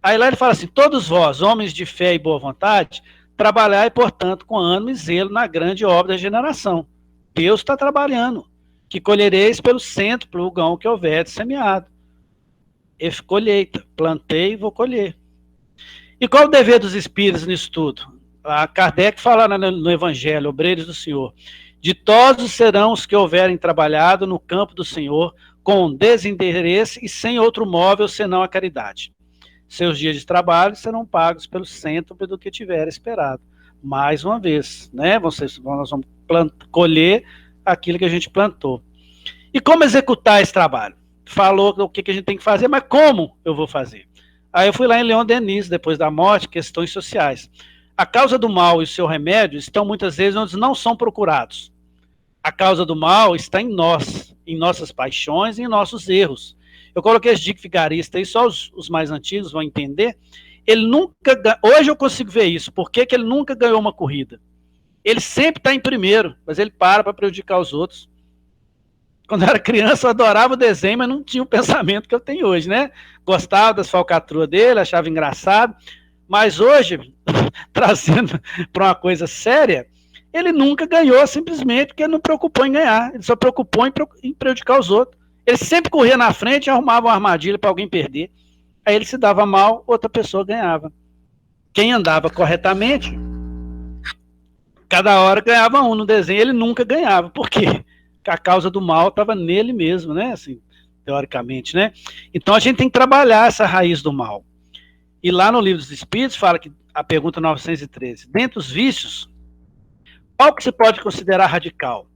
Aí lá ele fala assim, todos vós, homens de fé e boa vontade, trabalhai, portanto, com ânimo e zelo na grande obra da regeneração. Deus está trabalhando, que colhereis pelo centro, pelo lugar que houver semeado. Colheita, plantei e vou colher. E qual o dever dos espíritos nisso tudo? A Kardec fala no Evangelho, obreiros do Senhor, ditosos serão os que houverem trabalhado no campo do Senhor com desinteresse e sem outro móvel senão a caridade. Seus dias de trabalho serão pagos pelo cêntuplo do que tiver esperado. Mais uma vez, né? Nós vamos colher aquilo que a gente plantou. E como executar esse trabalho? Falou o que a gente tem que fazer, mas como eu vou fazer? Aí eu fui lá em Leon Denis, depois da morte, questões sociais. A causa do mal e o seu remédio estão muitas vezes onde não são procurados. A causa do mal está em nós, em nossas paixões e em nossos erros. Eu coloquei esse Dick Vigarista aí, só os mais antigos vão entender. Ele nunca, hoje eu consigo ver isso, por que ele nunca ganhou uma corrida? Ele sempre está em primeiro, mas ele para prejudicar os outros. Quando eu era criança, eu adorava o desenho, mas não tinha o pensamento que eu tenho hoje, né? Gostava das falcatruas dele, achava engraçado, mas hoje, trazendo para uma coisa séria, ele nunca ganhou simplesmente porque ele não preocupou em ganhar, ele só preocupou em prejudicar os outros. Ele sempre corria na frente e arrumava uma armadilha para alguém perder. Aí ele se dava mal, outra pessoa ganhava. Quem andava corretamente Cada hora ganhava um. No desenho ele nunca ganhava. Por quê? Porque a causa do mal estava nele mesmo, né? Assim, teoricamente, né? Então a gente tem que trabalhar essa raiz do mal. E lá no Livro dos Espíritos fala que a pergunta 913, dentre os vícios, qual que se pode considerar radical?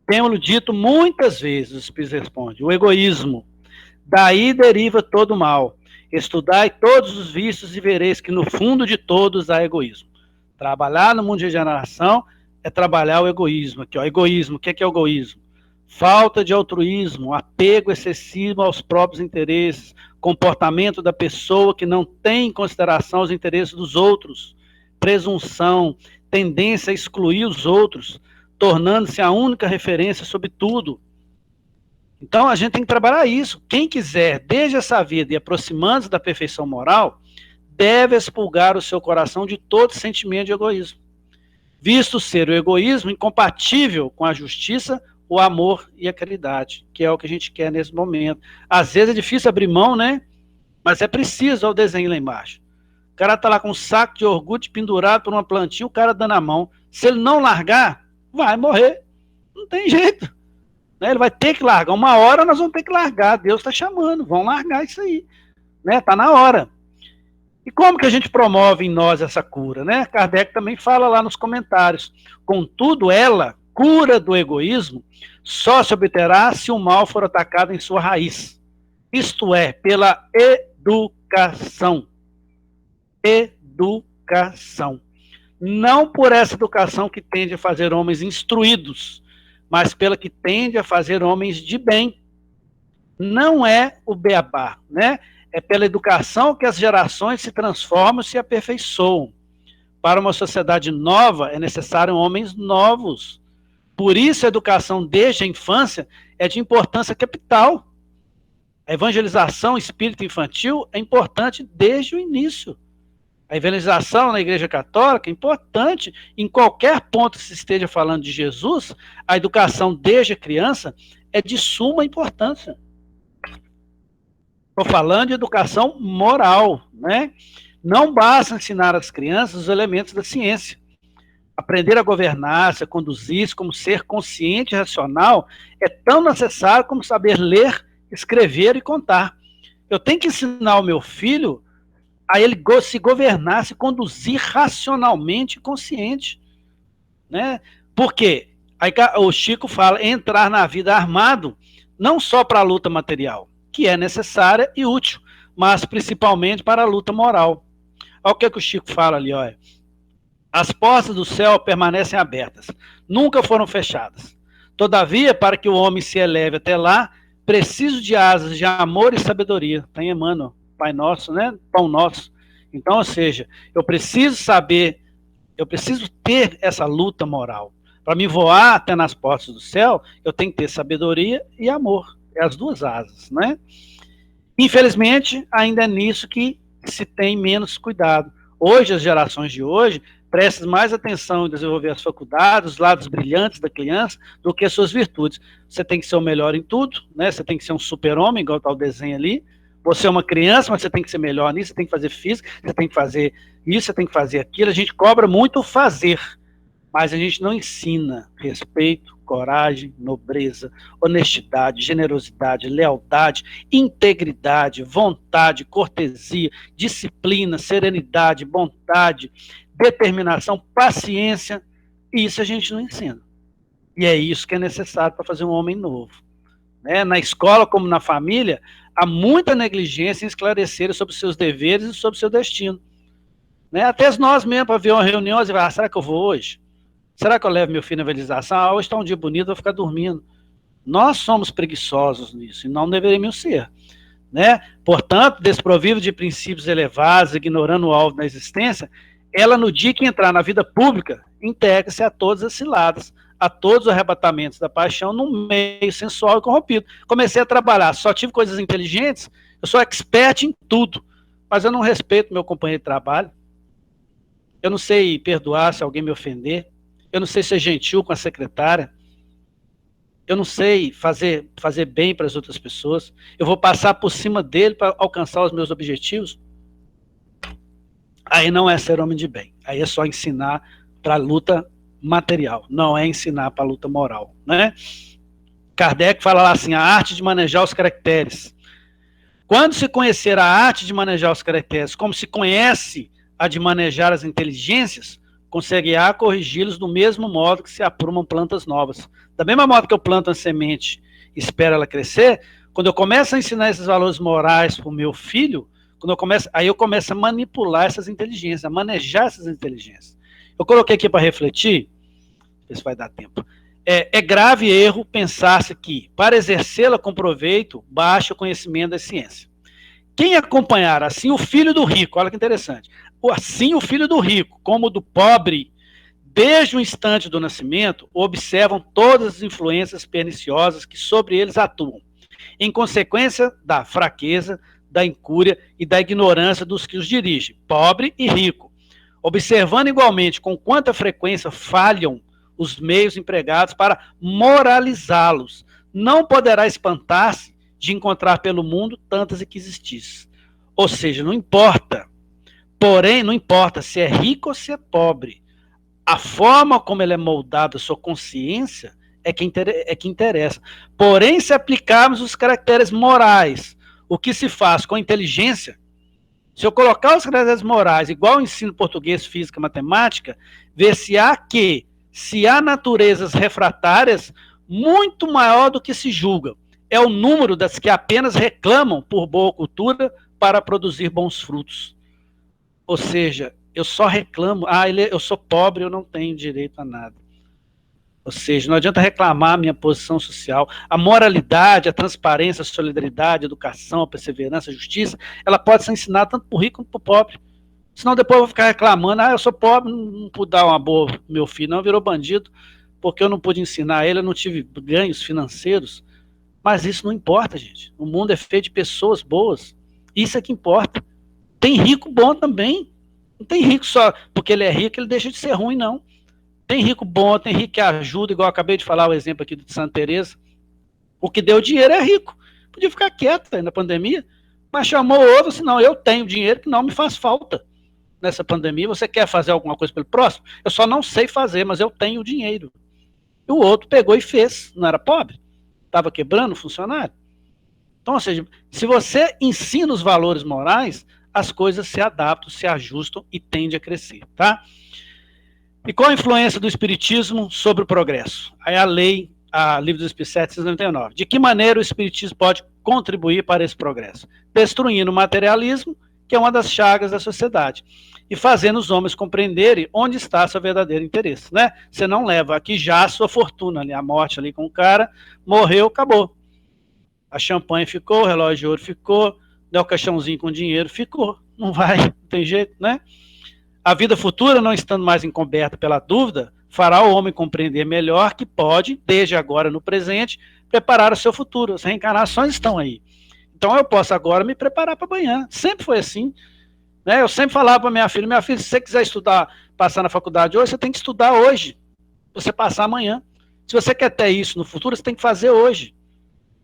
Temos dito muitas vezes, os Espíritos respondem, o egoísmo. Daí deriva todo o mal. Estudai todos os vícios e vereis que no fundo de todos há egoísmo. Trabalhar no mundo de regeneração é trabalhar o egoísmo. Aqui, ó, egoísmo, o que é o egoísmo? Falta de altruísmo, apego excessivo aos próprios interesses, comportamento da pessoa que não tem em consideração os interesses dos outros, presunção, tendência a excluir os outros, tornando-se a única referência sobre tudo. Então a gente tem que trabalhar isso. Quem quiser, desde essa vida e aproximando-se da perfeição moral, deve expurgar o seu coração de todo sentimento de egoísmo, visto ser o egoísmo incompatível com a justiça, o amor e a caridade, que é o que a gente quer nesse momento. Às vezes é difícil abrir mão, né? Mas é preciso, olha o desenho lá embaixo. O cara tá lá com um saco de iogurte pendurado por uma plantinha, o cara dando a mão. Se ele não largar, vai morrer. Não tem jeito. Né? Ele vai ter que largar. Uma hora nós vamos ter que largar. Deus está chamando. Vão largar isso aí. Né? Tá na hora. E como que a gente promove em nós essa cura? Né? Kardec também fala lá nos comentários. Contudo, ela, cura do egoísmo, só se obterá se o mal for atacado em sua raiz. Isto é, pela educação. Educação. Não por essa educação que tende a fazer homens instruídos, mas pela que tende a fazer homens de bem. Não é o beabá, né? É pela educação que as gerações se transformam e se aperfeiçoam. Para uma sociedade nova, é necessário homens novos. Por isso, a educação desde a infância é de importância capital. A evangelização espírita infantil é importante desde o início. A evangelização na Igreja Católica é importante. Em qualquer ponto que se esteja falando de Jesus, a educação desde a criança é de suma importância. Estou falando de educação moral, né? Não basta ensinar às crianças os elementos da ciência. Aprender a governar-se, a conduzir-se como ser consciente e racional é tão necessário como saber ler, escrever e contar. Eu tenho que ensinar o meu filho a ele se governar, se conduzir racionalmente e consciente. Né? Por quê? Aí o Chico fala, entrar na vida armado, não só para a luta material, que é necessária e útil, mas principalmente para a luta moral. Olha o que o Chico fala ali, olha. As portas do céu permanecem abertas, nunca foram fechadas. Todavia, para que o homem se eleve até lá, preciso de asas de amor e sabedoria. Tem Emmanuel, Pai Nosso, né? Pão Nosso. Então, ou seja, eu preciso saber, eu preciso ter essa luta moral. Para me voar até nas portas do céu, eu tenho que ter sabedoria e amor. É as duas asas, né? Infelizmente, ainda é nisso que se tem menos cuidado. Hoje, as gerações de hoje prestam mais atenção em desenvolver as faculdades, os lados brilhantes da criança, do que as suas virtudes. Você tem que ser o melhor em tudo, né? Você tem que ser um super-homem, igual está o desenho ali. Você é uma criança, mas você tem que ser melhor nisso, você tem que fazer física, você tem que fazer isso, você tem que fazer aquilo. A gente cobra muito o fazer, mas a gente não ensina respeito, coragem, nobreza, honestidade, generosidade, lealdade, integridade, vontade, cortesia, disciplina, serenidade, bondade, determinação, paciência. Isso a gente não ensina. E é isso que é necessário para fazer um homem novo. Né? Na escola, como na família, há muita negligência em esclarecer sobre os seus deveres e sobre o seu destino. Né? Até nós mesmos, para ver uma reunião, você vai, será que eu vou hoje? Será que eu levo meu filho na evangelização? Ah, hoje está um dia bonito, vou ficar dormindo. Nós somos preguiçosos nisso, e não deveríamos ser. Né? Portanto, desprovido de princípios elevados, ignorando o alvo da existência, ela, no dia que entrar na vida pública, integra-se a todas as ciladas, a todos os arrebatamentos da paixão no meio sensual e corrompido. Comecei a trabalhar, só tive coisas inteligentes, eu sou expert em tudo, mas eu não respeito meu companheiro de trabalho, eu não sei perdoar se alguém me ofender, eu não sei ser gentil com a secretária, eu não sei fazer bem para as outras pessoas, eu vou passar por cima dele para alcançar os meus objetivos. Aí não é ser homem de bem, aí é só ensinar para a luta material, não é ensinar para a luta moral, né? Kardec fala lá assim, a arte de manejar os caracteres. Quando se conhecer a arte de manejar os caracteres, como se conhece a de manejar as inteligências, conseguirá corrigi-los do mesmo modo que se aprumam plantas novas. Da mesma modo que eu planto uma semente e espero ela crescer, quando eu começo a ensinar esses valores morais para o meu filho, aí eu começo a manipular essas inteligências, a manejar essas inteligências. Eu coloquei aqui para refletir, ver se vai dar tempo. É grave erro pensar-se que, para exercê-la com proveito, baixa o conhecimento da ciência. Quem acompanhar assim o filho do rico, olha que interessante, assim o filho do rico como o do pobre, desde o instante do nascimento, observam todas as influências perniciosas que sobre eles atuam, em consequência da fraqueza, da incúria e da ignorância dos que os dirigem, pobre e rico, observando igualmente com quanta frequência falham os meios empregados para moralizá-los. Não poderá espantar-se de encontrar pelo mundo tantas e que existissem. Ou seja, não importa. Porém, não importa se é rico ou se é pobre. A forma como ele é moldado, a sua consciência, é que interessa. Porém, se aplicarmos os caracteres morais, o que se faz com a inteligência, se eu colocar os caracteres morais, igual ao ensino português, física, matemática, ver-se-á que se há naturezas refratárias muito maior do que se julga. É o número das que apenas reclamam por boa cultura para produzir bons frutos. Ou seja, eu só reclamo, eu sou pobre, eu não tenho direito a nada. Ou seja, não adianta reclamar a minha posição social. A moralidade, a transparência, a solidariedade, a educação, a perseverança, a justiça, ela pode ser ensinada tanto para o rico quanto para o pobre. Senão depois eu vou ficar reclamando, eu sou pobre, não pude dar uma boa pro meu filho, não, virou bandido, porque eu não pude ensinar ele, eu não tive ganhos financeiros. Mas isso não importa, gente. O mundo é feito de pessoas boas. Isso é que importa. Tem rico bom também. Não tem rico só porque ele é rico, ele deixa de ser ruim, não. Tem rico bom, tem rico que ajuda, igual eu acabei de falar o exemplo aqui de Santa Teresa. O que deu dinheiro é rico. Podia ficar quieto aí na pandemia, mas chamou outro, assim, não, eu tenho dinheiro que não me faz falta. Nessa pandemia, você quer fazer alguma coisa pelo próximo? Eu só não sei fazer, mas eu tenho dinheiro. E o outro pegou e fez, não era pobre, estava quebrando o funcionário. Então, ou seja, se você ensina os valores morais, as coisas se adaptam, se ajustam e tendem a crescer, tá? E qual a influência do espiritismo sobre o progresso? Aí a lei, a Livro dos Espíritos 799. De que maneira o espiritismo pode contribuir para esse progresso? Destruindo o materialismo, que é uma das chagas da sociedade, e fazendo os homens compreenderem onde está seu verdadeiro interesse, né? Você não leva aqui já a sua fortuna ali, a morte ali com o cara, morreu, acabou. A champanhe ficou, o relógio de ouro ficou, o caixãozinho com dinheiro ficou, não vai, não tem jeito, né? A vida futura, não estando mais encoberta pela dúvida, fará o homem compreender melhor que pode, desde agora no presente, preparar o seu futuro. As reencarnações estão aí. Então eu posso agora me preparar para amanhã. Sempre foi assim. Né? Eu sempre falava para minha filha, se você quiser estudar, passar na faculdade hoje, você tem que estudar hoje, para você passar amanhã. Se você quer ter isso no futuro, você tem que fazer hoje.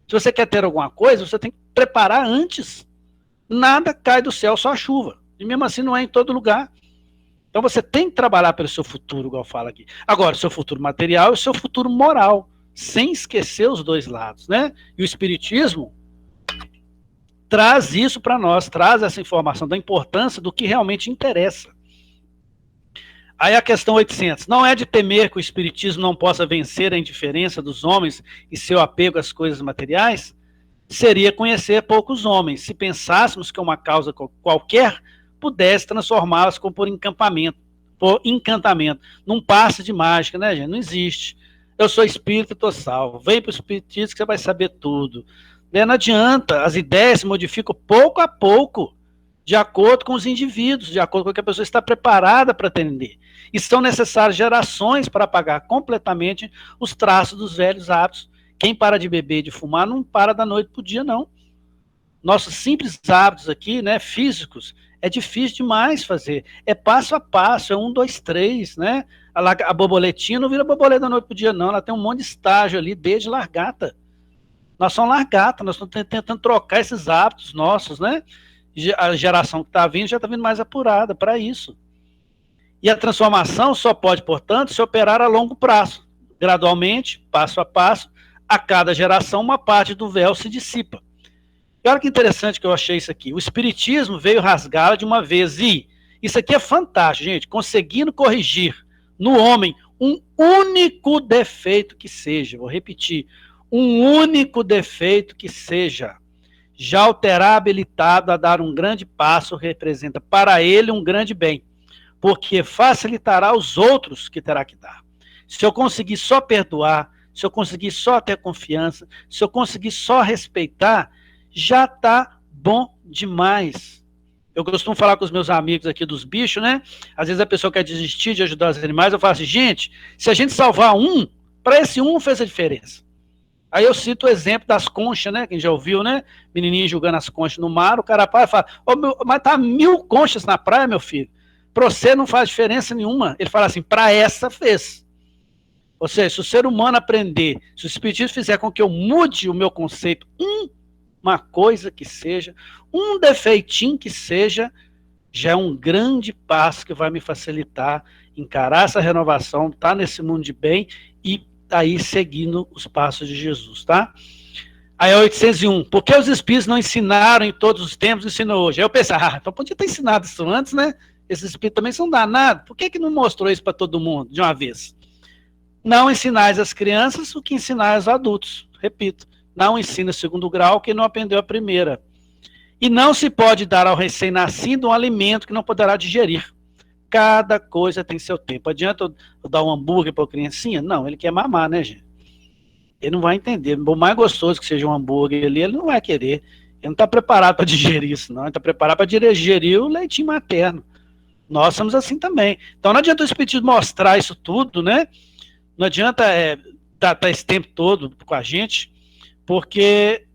Se você quer ter alguma coisa, você tem que preparar antes. Nada cai do céu, só a chuva. E mesmo assim não é em todo lugar. Então você tem que trabalhar pelo seu futuro, igual eu falo aqui. Agora, o seu futuro material e o seu futuro moral, sem esquecer os dois lados, né? E o Espiritismo traz isso para nós, traz essa informação da importância do que realmente interessa. Aí a questão 800. Não é de temer que o Espiritismo não possa vencer a indiferença dos homens e seu apego às coisas materiais? Seria conhecer poucos homens, se pensássemos que uma causa qualquer pudesse transformá-las como por encantamento, num passe de mágica, né, gente? Não existe. Eu sou espírita, estou salvo. Vem para o espiritismo que você vai saber tudo. Não adianta, as ideias se modificam pouco a pouco, de acordo com os indivíduos, de acordo com o que a pessoa está preparada para atender. E são necessárias gerações para apagar completamente os traços dos velhos hábitos. Quem para de beber e de fumar não para da noite para o dia, não. Nossos simples hábitos aqui, né, físicos, é difícil demais fazer. É passo a passo, é 1, 2, 3, né? A borboletinha não vira borboleta da noite para o dia, não. Ela tem um monte de estágio ali, desde largata. Nós somos largata, nós estamos tentando trocar esses hábitos nossos, né? A geração que está vindo já está vindo mais apurada para isso. E a transformação só pode, portanto, se operar a longo prazo. Gradualmente, passo a passo, a cada geração, uma parte do véu se dissipa. E olha que interessante que eu achei isso aqui. O Espiritismo veio rasgá-la de uma vez. E isso aqui é fantástico, gente. Conseguindo corrigir no homem um único defeito que seja. Vou repetir. Um único defeito que seja. Já o terá habilitado a dar um grande passo, representa para ele um grande bem. Porque facilitará os outros que terá que dar. Se eu conseguir só perdoar, se eu conseguir só ter confiança, se eu conseguir só respeitar, já está bom demais. Eu costumo falar com os meus amigos aqui dos bichos, né? Às vezes a pessoa quer desistir de ajudar os animais, eu falo assim, gente, se a gente salvar um, para esse um fez a diferença. Aí eu cito o exemplo das conchas, né? Quem já ouviu, né? Menininho jogando as conchas no mar, o cara para e fala, mas tá 1000 conchas na praia, meu filho. Para você não faz diferença nenhuma. Ele fala assim, para essa fez. Ou seja, se o ser humano aprender, se o Espiritismo fizer com que eu mude o meu conceito, uma coisa que seja, um defeitinho que seja, já é um grande passo que vai me facilitar encarar essa renovação, estar nesse mundo de bem e aí seguindo os passos de Jesus, tá? Aí é 801. Por que os Espíritos não ensinaram em todos os tempos, ensinou hoje? Aí eu pensei, então podia ter ensinado isso antes, né? Esses Espíritos também são danados. Por que não mostrou isso para todo mundo de uma vez? Não ensinais às crianças o que ensinais aos adultos. Repito, não ensina segundo grau quem não aprendeu a primeira. E não se pode dar ao recém-nascido um alimento que não poderá digerir. Cada coisa tem seu tempo. Adianta eu dar um hambúrguer para a criancinha? Não, ele quer mamar, né, gente? Ele não vai entender. Por mais gostoso que seja um hambúrguer ali, ele não vai querer. Ele não está preparado para digerir isso, não. Ele está preparado para digerir o leitinho materno. Nós somos assim também. Então não adianta o Espiritismo mostrar isso tudo, né? Não adianta tá esse tempo todo com a gente, porque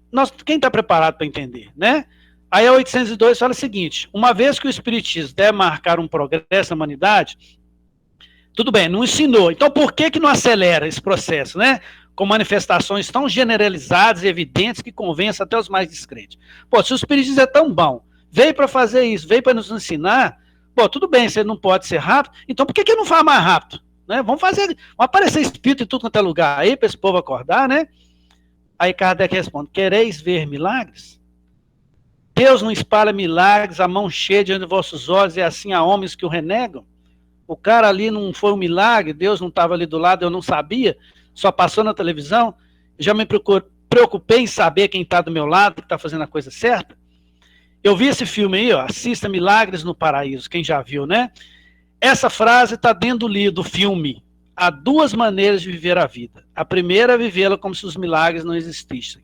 quem está preparado para entender, né? Aí a 802 fala o seguinte, uma vez que o Espiritismo deve marcar um progresso na humanidade, tudo bem, não ensinou. Então por que não acelera esse processo, né? Com manifestações tão generalizadas e evidentes que convencem até os mais descrentes. Pô, se o Espiritismo é tão bom, veio para fazer isso, veio para nos ensinar, pô, tudo bem, você não pode ser rápido, então por que não faz mais rápido? Né? Vamos aparecer espírito em tudo quanto é lugar aí, para esse povo acordar, né? Aí Kardec responde, quereis ver milagres? Deus não espalha milagres, a mão cheia diante de vossos olhos, e assim há homens que o renegam? O cara ali não foi um milagre, Deus não estava ali do lado, eu não sabia, só passou na televisão, já me preocupei em saber quem está do meu lado, que está fazendo a coisa certa. Eu vi esse filme aí, ó, assista Milagres no Paraíso, quem já viu, né? Essa frase está dentro do filme. Há duas maneiras de viver a vida. A primeira é vivê-la como se os milagres não existissem.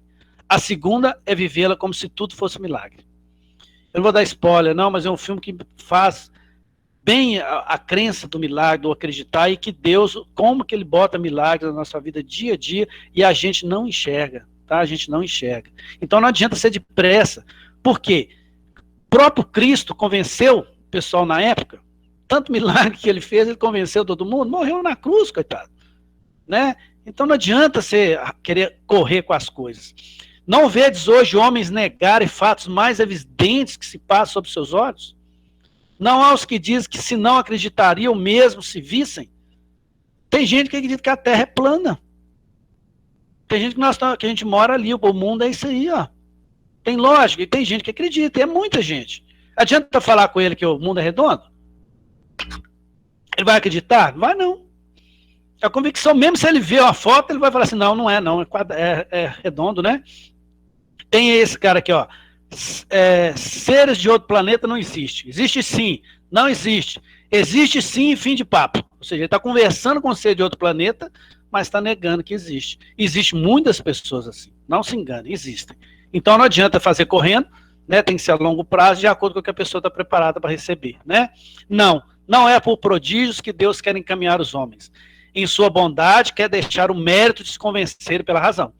A segunda é vivê-la como se tudo fosse milagre. Eu não vou dar spoiler, não, mas é um filme que faz bem a crença do milagre, do acreditar, e que Deus, como que ele bota milagres na nossa vida dia a dia, e a gente não enxerga, tá? A gente não enxerga. Então não adianta ser depressa. Por quê? O próprio Cristo convenceu o pessoal na época, tanto milagre que ele fez, ele convenceu todo mundo, morreu na cruz, coitado. Né? Então não adianta você querer correr com as coisas. Não vedes hoje homens negarem fatos mais evidentes que se passam sob seus olhos? Não há os que dizem que se não acreditariam mesmo se vissem? Tem gente que acredita que a Terra é plana. Tem gente que a gente mora ali, o mundo é isso aí, ó. Tem lógica, e tem gente que acredita, e é muita gente. Adianta falar com ele que o mundo é redondo? Ele vai acreditar? Não vai, não. A convicção, mesmo se ele vê uma foto, ele vai falar assim, não, não é, não, é redondo, né? Tem esse cara aqui, ó, seres de outro planeta não existe. Existe sim, não existe. Existe sim, fim de papo. Ou seja, ele está conversando com ser de outro planeta, mas está negando que existe. Existem muitas pessoas assim, não se engane, existem. Então não adianta fazer correndo, né? Tem que ser a longo prazo, de acordo com o que a pessoa está preparada para receber, né? Não é por prodígios que Deus quer encaminhar os homens. Em sua bondade, quer deixar o mérito de se convencer pela razão.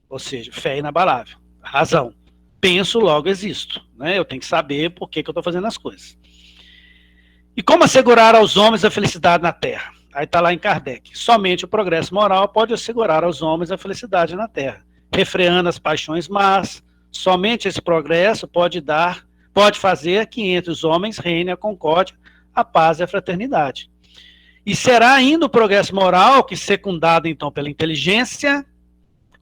Ou seja, fé inabalável. Razão. Penso, logo existo. Né? Eu tenho que saber por que eu estou fazendo as coisas. E como assegurar aos homens a felicidade na Terra? Aí está lá em Kardec. Somente o progresso moral pode assegurar aos homens a felicidade na Terra. Refreando as paixões más, somente esse progresso pode fazer que entre os homens reine a concórdia, a paz e a fraternidade. E será ainda o progresso moral que, secundado então pela inteligência,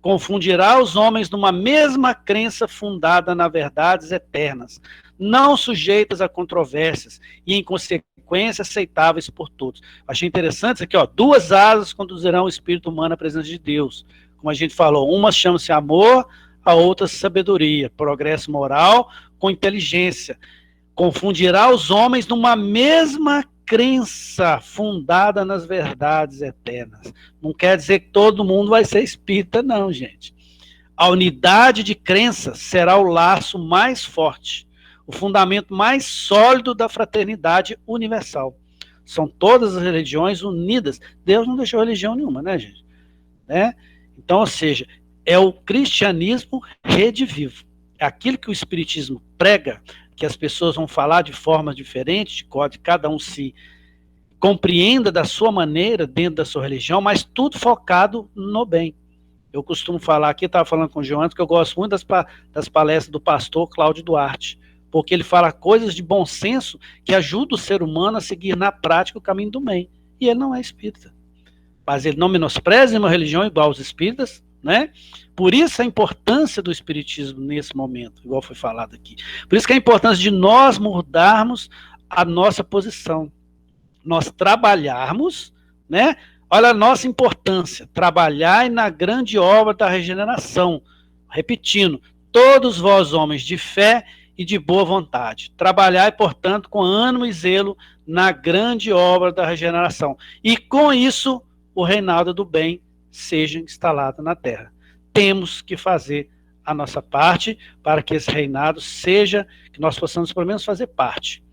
confundirá os homens numa mesma crença fundada nas verdades eternas, não sujeitas a controvérsias e, em consequência, aceitáveis por todos. Achei interessante isso aqui, ó, 2 asas conduzirão o espírito humano à presença de Deus. Como a gente falou, uma chama-se amor, a outra sabedoria, progresso moral com inteligência. Confundirá os homens numa mesma crença fundada nas verdades eternas. Não quer dizer que todo mundo vai ser espírita, não, gente. A unidade de crença será o laço mais forte, o fundamento mais sólido da fraternidade universal. São todas as religiões unidas. Deus não deixou religião nenhuma, né, gente? Né? Então, ou seja, é o cristianismo redivivo. É aquilo que o espiritismo prega, que as pessoas vão falar de forma diferente, de cada um se compreenda da sua maneira, dentro da sua religião, mas tudo focado no bem. Eu costumo falar aqui, estava falando com o João antes, que eu gosto muito das palestras do pastor Cláudio Duarte, porque ele fala coisas de bom senso que ajudam o ser humano a seguir na prática o caminho do bem. E ele não é espírita. Mas ele não menospreza uma religião igual aos espíritas, né? Por isso a importância do espiritismo nesse momento, igual foi falado aqui. Por isso que a importância de nós mudarmos a nossa posição. Nós trabalharmos, né? Olha a nossa importância, trabalhar na grande obra da regeneração. Repetindo, todos vós homens de fé e de boa vontade. Trabalhai, portanto, com ânimo e zelo na grande obra da regeneração. E com isso, o reinado do bem seja instalado na terra. Temos que fazer a nossa parte para que esse reinado seja, que nós possamos pelo menos fazer parte.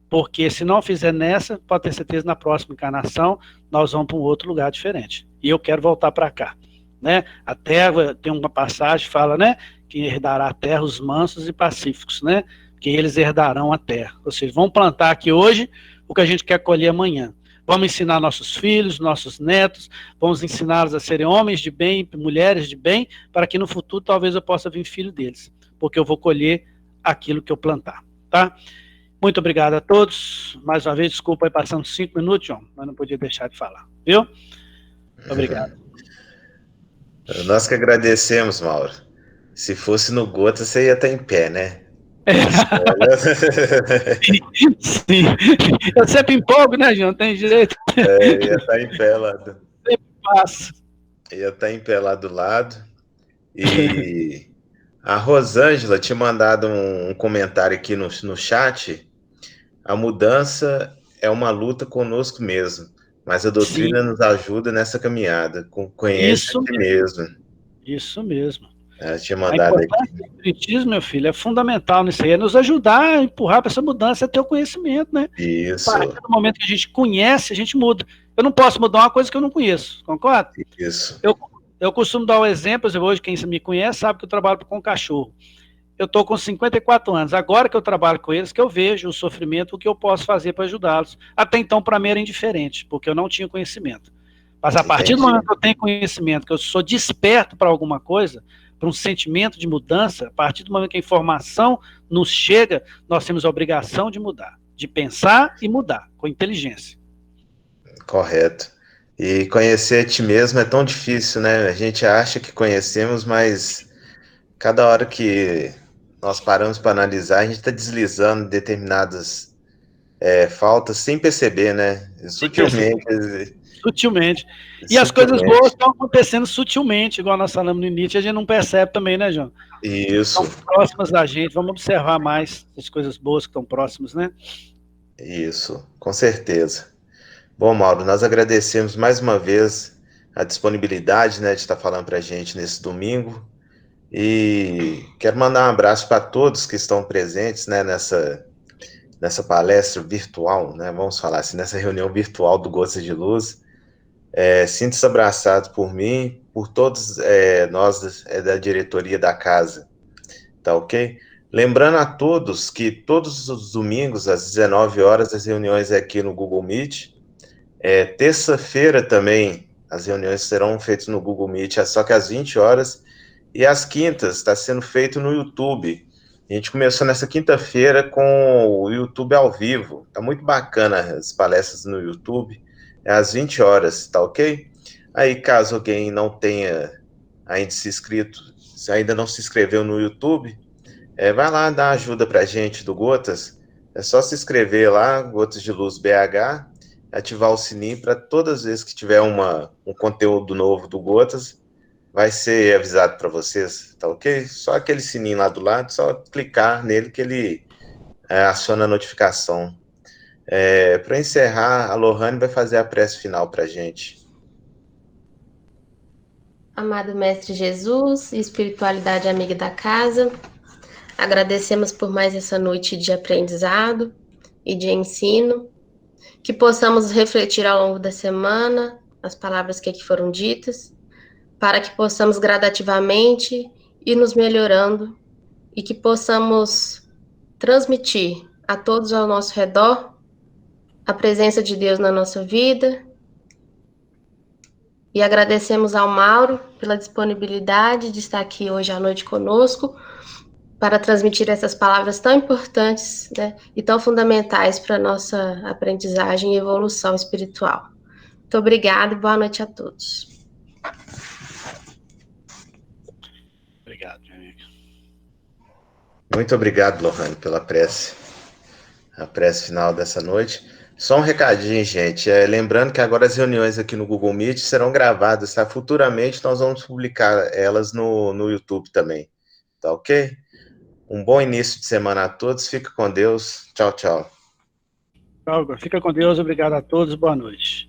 Porque se não fizer nessa, pode ter certeza, na próxima encarnação, nós vamos para um outro lugar diferente. E eu quero voltar para cá. Né? A terra, tem uma passagem que fala, né, que herdará a terra os mansos e pacíficos, né? Que eles herdarão a terra. Ou seja, vamos plantar aqui hoje o que a gente quer colher amanhã. Vamos ensinar nossos filhos, nossos netos, vamos ensiná-los a serem homens de bem, mulheres de bem, para que no futuro talvez eu possa vir filho deles, porque eu vou colher aquilo que eu plantar, tá? Muito obrigado a todos. Mais uma vez, desculpa aí passando 5 minutos, João, mas não podia deixar de falar, viu? Obrigado. Nós que agradecemos, Mauro. Se fosse no Gota, você ia estar em pé, né? Sim, sim. Eu sempre empolgo, né, João? Tem jeito. Ia estar em pé lá. Sempre passo. Ia estar em pé lá do lado. E a Rosângela tinha mandado um comentário aqui no chat. A mudança é uma luta conosco mesmo, mas a doutrina nos ajuda nessa caminhada. Conhece a ti mesmo. Isso mesmo. Ela tinha mandado aqui. O espiritismo, meu filho, é fundamental nisso aí, é nos ajudar a empurrar para essa mudança, é ter o conhecimento, né? Isso. A partir do momento que a gente conhece, a gente muda. Eu não posso mudar uma coisa que eu não conheço, concorda? Isso. Eu costumo dar um exemplo, hoje quem me conhece sabe que eu trabalho com cachorro. Eu estou com 54 anos, agora que eu trabalho com eles, que eu vejo o sofrimento, o que eu posso fazer para ajudá-los. Até então, para mim, era indiferente, porque eu não tinha conhecimento. Mas a partir do momento que eu tenho conhecimento, que eu sou desperto para alguma coisa, para um sentimento de mudança, a partir do momento que a informação nos chega, nós temos a obrigação de mudar, de pensar e mudar, com inteligência. Correto. E conhecer a ti mesmo é tão difícil, né? A gente acha que conhecemos, mas cada hora que nós paramos para analisar, a gente está deslizando determinadas faltas sem perceber, né? Sutilmente. Sutilmente. E as coisas boas estão acontecendo sutilmente, igual nós falamos no início, a gente não percebe também, né, João? Isso. Estão próximas da gente, vamos observar mais as coisas boas que estão próximas, né? Isso, com certeza. Bom, Mauro, nós agradecemos mais uma vez a disponibilidade, né, de estar falando para a gente nesse domingo. E quero mandar um abraço para todos que estão presentes, né, nessa palestra virtual, né, vamos falar assim, nessa reunião virtual do Gotas de Luz. Sinta-se abraçado por mim, por todos nós da diretoria da casa, tá ok? Lembrando a todos que todos os domingos, às 19 horas, as reuniões aqui no Google Meet. Terça-feira também, as reuniões serão feitas no Google Meet, só que às 20 horas. E às quintas está sendo feito no YouTube. A gente começou nessa quinta-feira com o YouTube ao vivo. Tá muito bacana as palestras no YouTube. É às 20 horas, tá ok? Aí, caso alguém não tenha ainda se inscrito, se ainda não se inscreveu no YouTube, vai lá dar ajuda pra gente do Gotas. É só se inscrever lá, Gotas de Luz BH, ativar o sininho para todas as vezes que tiver um conteúdo novo do Gotas, vai ser avisado para vocês, tá ok? Só aquele sininho lá do lado, só clicar nele que ele aciona a notificação. Para encerrar, a Lohane vai fazer a prece final para a gente. Amado Mestre Jesus, espiritualidade amiga da casa, agradecemos por mais essa noite de aprendizado e de ensino, que possamos refletir ao longo da semana as palavras que aqui foram ditas, para que possamos gradativamente ir nos melhorando e que possamos transmitir a todos ao nosso redor a presença de Deus na nossa vida. E agradecemos ao Mauro pela disponibilidade de estar aqui hoje à noite conosco para transmitir essas palavras tão importantes, né, e tão fundamentais para a nossa aprendizagem e evolução espiritual. Muito obrigada e boa noite a todos. Obrigado, minha amiga. Muito obrigado, Lohane, pela prece. A prece final dessa noite. Só um recadinho, gente. Lembrando que agora as reuniões aqui no Google Meet serão gravadas, tá? Futuramente nós vamos publicar elas no YouTube também. Tá ok? Um bom início de semana a todos. Fica com Deus. Tchau, tchau. Fica com Deus. Obrigado a todos. Boa noite.